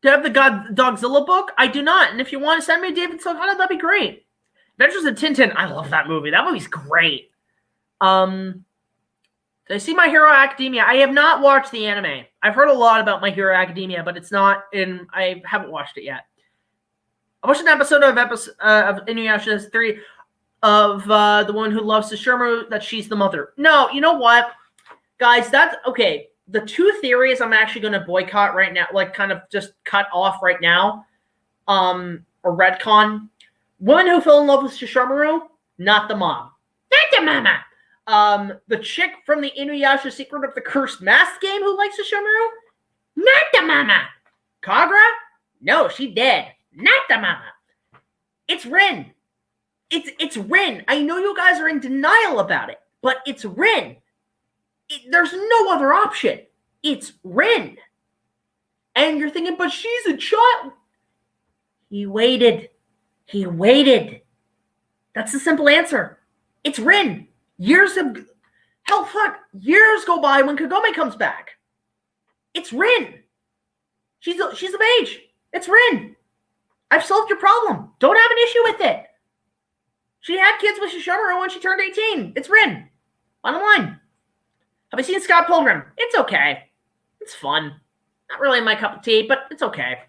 [SPEAKER 1] do you have the Dogzilla book? I do not. And if you want to send me David Salgado, that'd be great. Adventures of Tintin. I love that movie. That movie's great. Did I see My Hero Academia? I have not watched the anime. I've heard a lot about My Hero Academia, but I haven't watched it yet. I watched an episode of Inuyasha's theory of the one who loves Sesshomaru, that she's the mother. No, you know what? Guys, that's okay. The two theories I'm actually going to boycott right now, like kind of just cut off right now, or retcon. Woman who fell in love with Sesshomaru, not the mom. Not the mama. The chick from the Inuyasha Secret of the Cursed Mask game who likes Sesshomaru? Not the mama. Kagra? No, she dead. Not the mama. It's Rin. It's Rin. I know you guys are in denial about it, but it's Rin. There's no other option. It's Rin. And you're thinking, but she's a child. He waited. He waited. That's the simple answer. It's Rin. Years go by when Kagome comes back. It's Rin. She's of age. It's Rin. I've solved your problem. Don't have an issue with it. She had kids with Shishomaru when she turned 18. It's Rin. Bottom line. Have I seen Scott Pilgrim? It's okay. It's fun. Not really my cup of tea, but it's okay.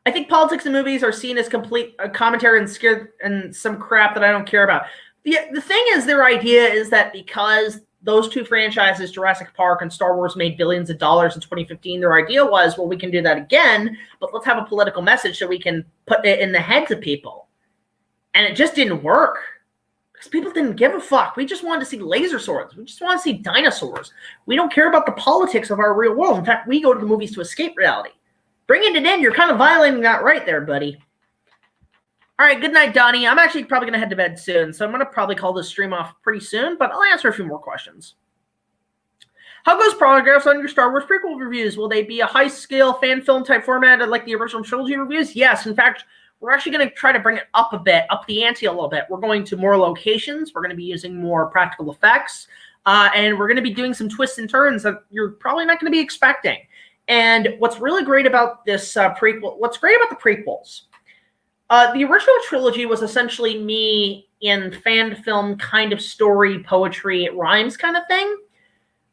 [SPEAKER 1] I think politics in movies are seen as complete commentary and some crap that I don't care about. The thing is, their idea is that because those two franchises, Jurassic Park and Star Wars, made billions of dollars in 2015, their idea was, well, we can do that again, but let's have a political message so we can put it in the heads of people. And it just didn't work. Because people didn't give a fuck. We just wanted to see laser swords. We just want to see dinosaurs. We don't care about the politics of our real world. In fact, we go to the movies to escape reality. Bringing it in, you're kind of violating that right there, buddy. All right, good night, Donnie. I'm actually probably going to head to bed soon, so I'm going to probably call this stream off pretty soon, but I'll answer a few more questions. How goes progress on your Star Wars prequel reviews? Will they be a high-scale fan film type format like the original trilogy reviews? Yes. In fact, we're actually going to try to bring it up a bit, up the ante a little bit. We're going to more locations. We're going to be using more practical effects, and we're going to be doing some twists and turns that you're probably not going to be expecting. And what's really great about this what's great about the prequels, the original trilogy was essentially me in fan film kind of story, poetry, rhymes kind of thing,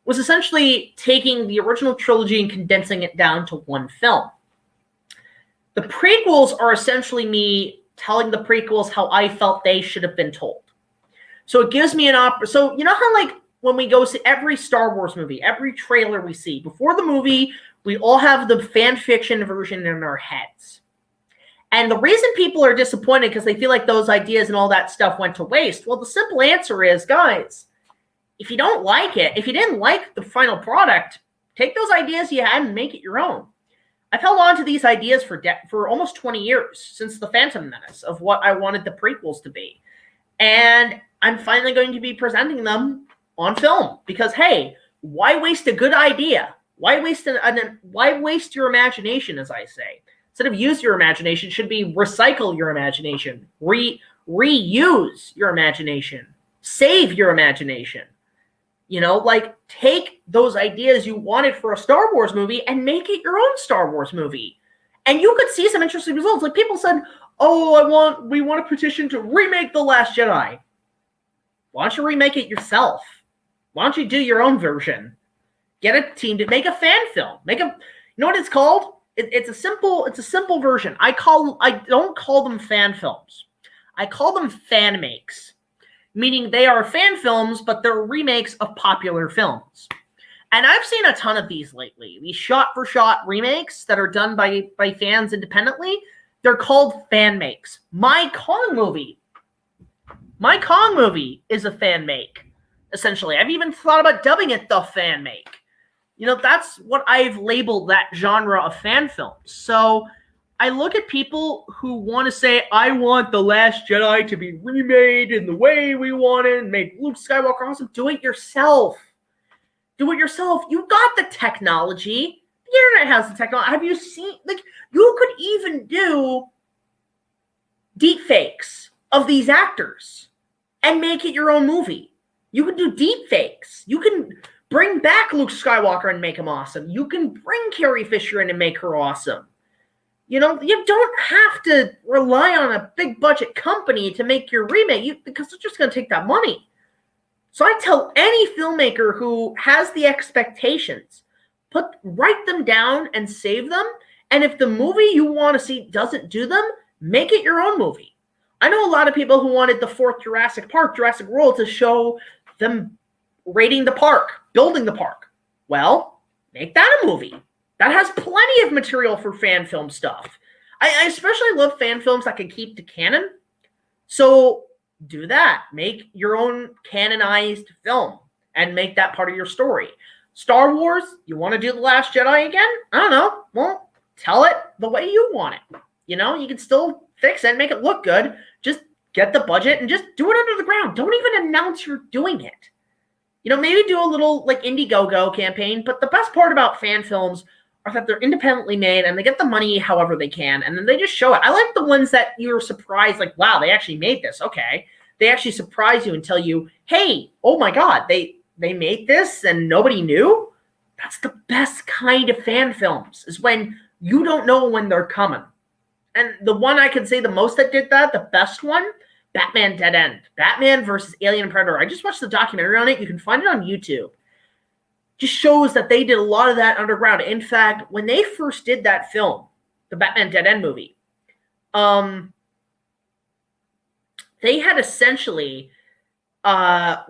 [SPEAKER 1] was essentially taking the original trilogy and condensing it down to one film. The prequels are essentially me telling the prequels how I felt they should have been told. So it gives me so you know how like when we go see every Star Wars movie, every trailer we see, before the movie, we all have the fan fiction version in our heads. And the reason people are disappointed because they feel like those ideas and all that stuff went to waste. Well, the simple answer is, guys, if you don't like it, if you didn't like the final product, take those ideas you had and make it your own. I've held on to these ideas for almost 20 years, since The Phantom Menace, of what I wanted the prequels to be. And I'm finally going to be presenting them on film because, hey, why waste a good idea? Why waste your imagination, as I say? Instead of use your imagination, it should be recycle your imagination, reuse your imagination, save your imagination. You know, like take those ideas you wanted for a Star Wars movie and make it your own Star Wars movie. And you could see some interesting results. Like people said, oh, we want a petition to remake The Last Jedi. Why don't you remake it yourself? Why don't you do your own version? Get a team to make a fan film. You know what it's called? It's a simple version. I don't call them fan films. I call them fan makes, meaning they are fan films, but they're remakes of popular films. And I've seen a ton of these lately. These shot-for-shot remakes that are done by fans independently. They're called fan makes. My Kong movie is a fan make, essentially. I've even thought about dubbing it the fan make. You know, that's what I've labeled that genre of fan films. So I look at people who want to say, I want The Last Jedi to be remade in the way we want it and make Luke Skywalker awesome. Do it yourself. Do it yourself. You got the technology. The internet has the technology. Have you seen, like, you could even do deep fakes of these actors and make it your own movie. You can do deep fakes. You can bring back Luke Skywalker and make him awesome. You can bring Carrie Fisher in and make her awesome. You know, you don't have to rely on a big budget company to make your remake because they're just going to take that money. So I tell any filmmaker who has the expectations, write them down and save them. And if the movie you want to see doesn't do them, make it your own movie. I know a lot of people who wanted the fourth Jurassic World to show them raiding the park, building the park. Well, make that a movie. That has plenty of material for fan film stuff. I especially love fan films that can keep to canon. So do that. Make your own canonized film and make that part of your story. Star Wars, you want to do The Last Jedi again? I don't know. Well, tell it the way you want it. You know, you can still fix it and make it look good. Just get the budget and just do it under the ground. Don't even announce you're doing it. You know, maybe do a little like Indiegogo campaign. But the best part about fan films are that they're independently made and they get the money however they can, and then they just show it. I like the ones that you're surprised, like, wow, they actually made this. Okay. They actually surprise you and tell you, hey, oh my God, they made this and nobody knew. That's the best kind of fan films, is when you don't know when they're coming. And the one I can say the most that did that, the best one, Batman Dead End. Batman versus Alien and Predator. I just watched the documentary on it. You can find it on YouTube. Just shows that they did a lot of that underground. In fact, when they first did that film, the Batman Dead End movie, they had essentially, they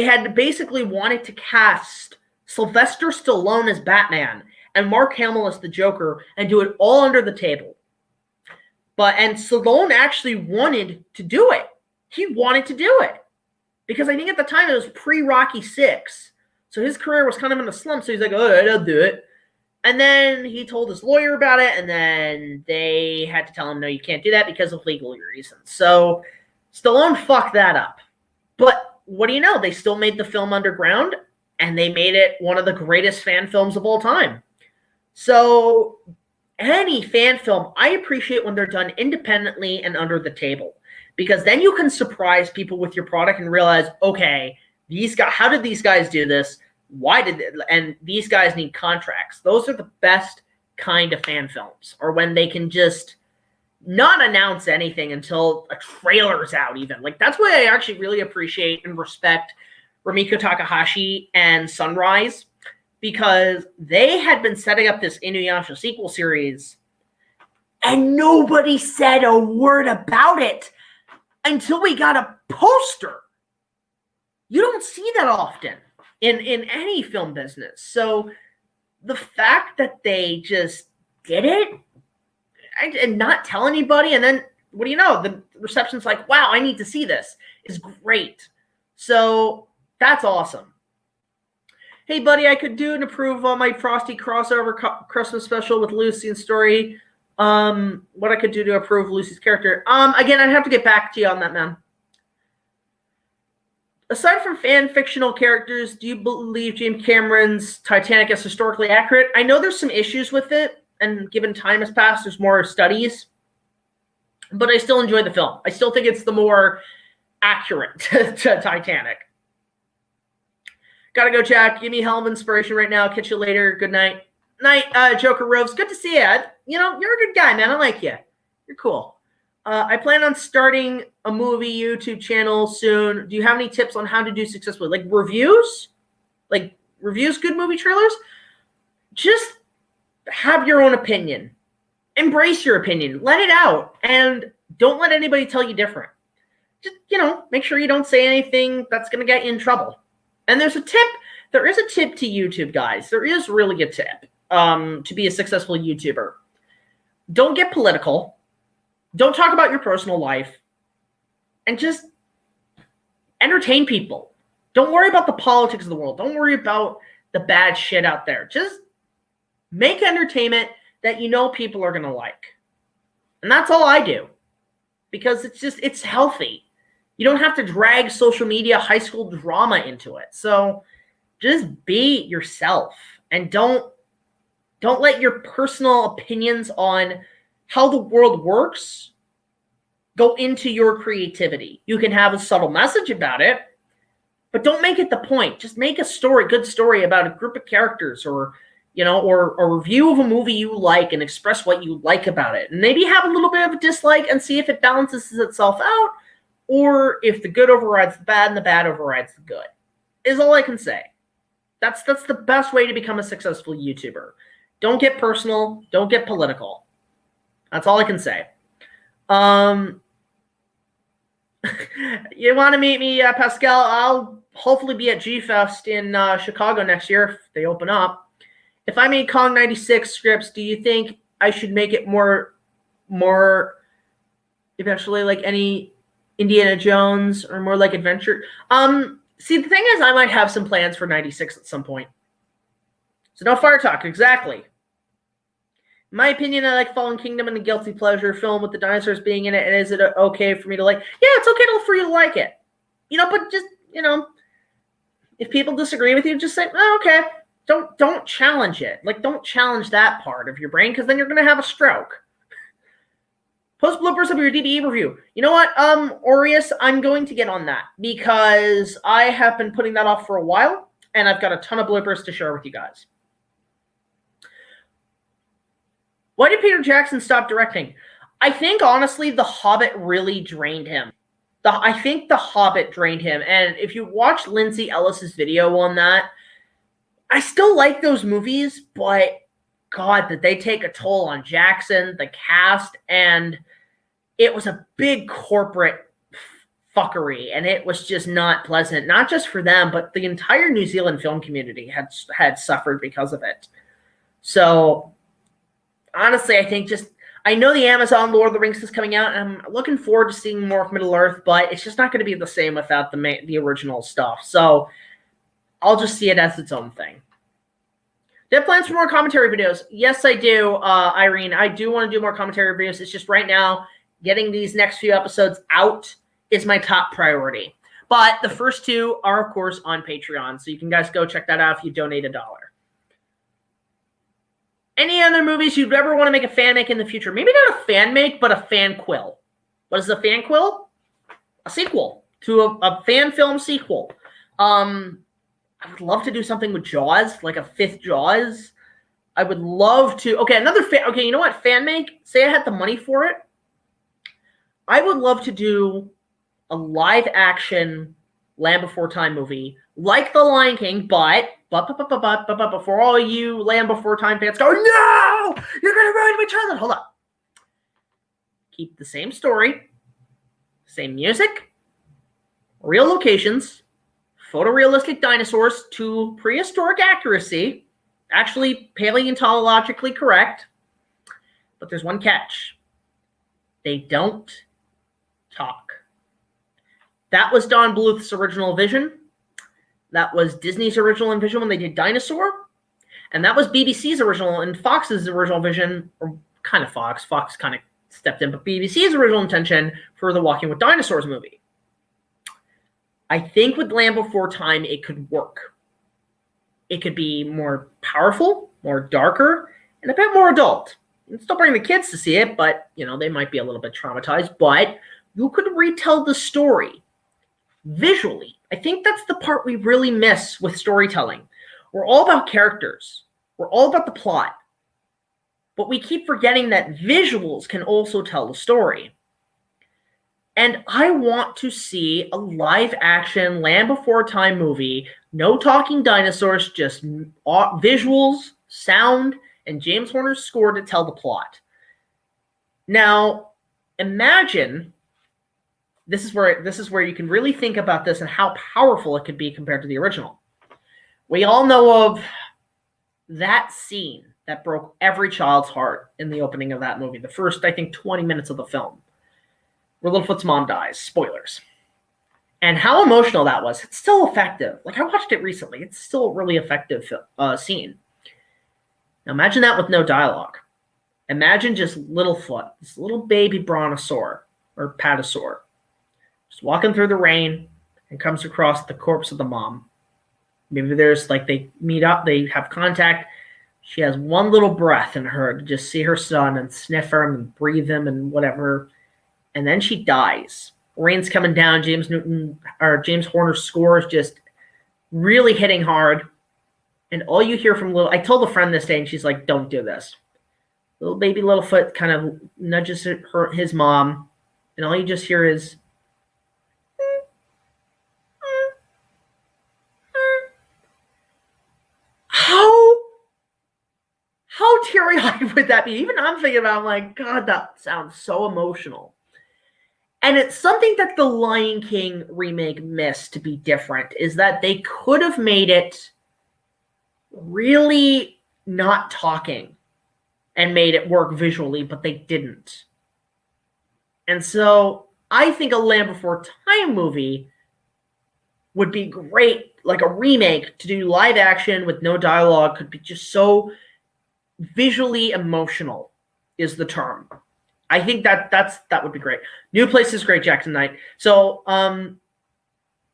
[SPEAKER 1] had basically wanted to cast Sylvester Stallone as Batman and Mark Hamill as the Joker and do it all under the table. And Stallone actually wanted to do it. He wanted to do it. Because I think at the time it was pre-Rocky VI. So his career was kind of in a slump. So he's like, oh, I'll do it. And then he told his lawyer about it. And then they had to tell him, no, you can't do that because of legal reasons. So Stallone fucked that up. But what do you know? They still made the film underground. And they made it one of the greatest fan films of all time. So any fan film, I appreciate when they're done independently and under the table. Because then you can surprise people with your product and realize, okay, these guys, how did these guys do this? Why did they, and these guys need contracts. Those are the best kind of fan films, or when they can just not announce anything until a trailer's out even. Like, that's why I actually really appreciate and respect Rumiko Takahashi and Sunrise, because they had been setting up this Inuyasha sequel series and nobody said a word about it until we got a poster. You don't see that often in any film business. So the fact that they just did it and not tell anybody, and then, what do you know, the reception's like, wow, I need to see this, is great. So that's awesome. Hey, buddy, I could do and approve on my Frosty crossover Christmas special with Lucy and Story. What I could do to approve Lucy's character. Again, I'd have to get back to you on that, man. Aside from fan-fictional characters, do you believe James Cameron's Titanic is historically accurate? I know there's some issues with it, and given time has passed, there's more studies. But I still enjoy the film. I still think it's the more accurate to Titanic. Gotta go, Jack. Give me helm inspiration right now. Catch you later. Good night. Night, Joker Rose. Good to see you. You know, you're a good guy, man. I like you. You're cool. I plan on starting a movie YouTube channel soon. Do you have any tips on how to do successfully? Like reviews? Like reviews, good movie trailers? Just have your own opinion. Embrace your opinion. Let it out. And don't let anybody tell you different. Just, you know, make sure you don't say anything that's going to get you in trouble. And there's a tip. There is a tip to YouTube, guys. There is really a tip. To be a successful YouTuber. Don't get political. Don't talk about your personal life. And just entertain people. Don't worry about the politics of the world. Don't worry about the bad shit out there. Just make entertainment that you know people are going to like. And that's all I do. Because it's healthy. You don't have to drag social media, high school drama into it. So just be yourself. And don't let your personal opinions on how the world works go into your creativity. You can have a subtle message about it, but don't make it the point. Just make a story, good story about a group of characters, or, you know, or a review of a movie you like and express what you like about it. And maybe have a little bit of a dislike and see if it balances itself out, or if the good overrides the bad and the bad overrides the good, is all I can say. That's the best way to become a successful YouTuber. Don't get personal. Don't get political. That's all I can say. You want to meet me, Pascal? I'll hopefully be at G-Fest in Chicago next year if they open up. If I made Kong 96 scripts, do you think I should make it more eventually like any Indiana Jones, or more like adventure? See, the thing is, I might have some plans for 96 at some point. So no fire talk, exactly. In my opinion, I like Fallen Kingdom and the Guilty Pleasure film with the dinosaurs being in it. And is it okay for me to like? Yeah, it's okay for you to like it. You know, but just, you know, if people disagree with you, just say, oh, okay. Don't challenge it. Like, don't challenge that part of your brain, because then you're going to have a stroke. Post bloopers of your DBE review. You know what, Aureus, I'm going to get on that, because I have been putting that off for a while, and I've got a ton of bloopers to share with you guys. Why did Peter Jackson stop directing? I think, honestly, The Hobbit really drained him. I think The Hobbit drained him, and if you watch Lindsay Ellis's video on that, I still like those movies, but God, did they take a toll on Jackson, the cast, and it was a big corporate fuckery, and it was just not pleasant, not just for them, but the entire New Zealand film community had suffered because of it. So, honestly, I think I know the Amazon Lord of the Rings is coming out, and I'm looking forward to seeing more of Middle-earth, but it's just not going to be the same without the original stuff. So, I'll just see it as its own thing. Do you have plans for more commentary videos? Yes, I do, Irene. I do want to do more commentary videos. It's just right now, getting these next few episodes out is my top priority. But the first two are, of course, on Patreon. So you can guys go check that out if you donate $1. Any other movies you'd ever want to make a fan make in the future? Maybe not a fan make, but a fan quill. What is a fan quill? A sequel to a fan film sequel. I would love to do something with Jaws, like a 5th Jaws. I would love to. Okay, okay, you know what? Fan make. Say I had the money for it. I would love to do a live action Land Before Time movie, like The Lion King, but before all you Land Before Time fans go, no, you're gonna ruin my childhood. Hold up. Keep the same story, same music, real locations, photorealistic dinosaurs to prehistoric accuracy, actually paleontologically correct, but there's one catch. They don't talk. That was Don Bluth's original vision. That was Disney's original vision when they did Dinosaur. And that was BBC's original and Fox's original vision, or kind of Fox. Fox kind of stepped in, but BBC's original intention for the Walking with Dinosaurs movie. I think with Land Before Time, it could work. It could be more powerful, more darker, and a bit more adult. You can still bring the kids to see it, but, you know, they might be a little bit traumatized. But you could retell the story visually. I think that's the part we really miss with storytelling. We're all about characters. We're all about the plot. But we keep forgetting that visuals can also tell the story. And I want to see a live-action Land Before Time movie, no talking dinosaurs, just visuals, sound, and James Horner's score to tell the plot. Now, imagine, this is where you can really think about this and how powerful it could be compared to the original. We all know of that scene that broke every child's heart in the opening of that movie, the first, I think, 20 minutes of the film, where Littlefoot's mom dies. Spoilers. And how emotional that was. It's still effective. Like, I watched it recently. It's still a really effective scene. Now, imagine that with no dialogue. Imagine just Littlefoot, this little baby brontosaur, or patasaur, just walking through the rain and comes across the corpse of the mom. Maybe there's, like, they meet up, they have contact. She has one little breath in her to just see her son and sniff him and breathe him and whatever. And then she dies. Rain's coming down. James Horner's score is just really hitting hard. And all you hear from I told a friend this day, and she's like, "Don't do this." Little baby Littlefoot kind of nudges his mom, and all you just hear is, how teary-eyed would that be? Even I'm thinking about, I'm like, God, that sounds so emotional. And it's something that the Lion King remake missed to be different, is that they could have made it really not talking and made it work visually, but they didn't. And so I think a Land Before Time movie would be great, like a remake, to do live action with no dialogue, could be just so visually emotional is the term. I think that would be great. New Place is great, Jackson Knight. So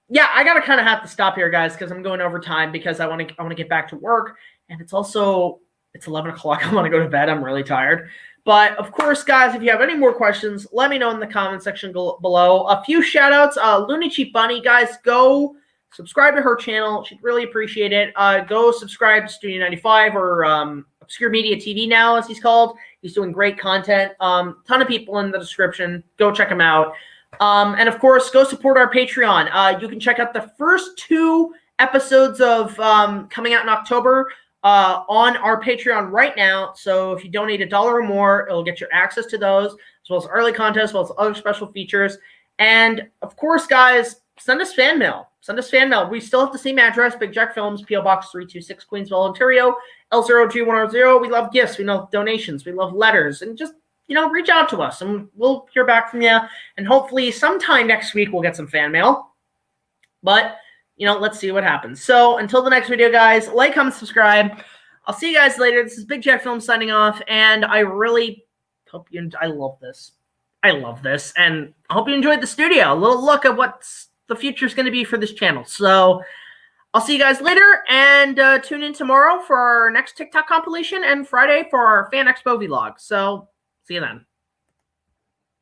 [SPEAKER 1] yeah, I gotta kind of have to stop here, guys, because I'm going over time because I want to get back to work, and it's 11 o'clock. I want to go to bed. I'm really tired. But of course, guys, if you have any more questions, let me know in the comment section below. A few shout outs. LUNACHI Bunny, guys, go subscribe to her channel. She'd really appreciate it. Go subscribe to Studio 95 or Obscure Media TV now, as he's called. He's doing great content. Ton of people in the description. Go check him out. And of course, go support our Patreon. You can check out the first 2 episodes of coming out in October on our Patreon right now. So if you donate $1 or more, it'll get you access to those, as well as early contests, as well as other special features. And of course, guys, send us fan mail. Send us fan mail. We still have the same address, BigJackFilms, P.O. Box 326, Queensville, Ontario, L0G100. We love gifts. We love donations. We love letters. And just, reach out to us, and we'll hear back from you. And hopefully sometime next week we'll get some fan mail. But, let's see what happens. So until the next video, guys, like, comment, subscribe. I'll see you guys later. This is BigJackFilms signing off, and I really hope I love this. I love this, and I hope you enjoyed the studio. A little look at what the future is going to be for this channel. So I'll see you guys later, and tune in tomorrow for our next TikTok compilation, and Friday for our Fan Expo vlog. So see you then.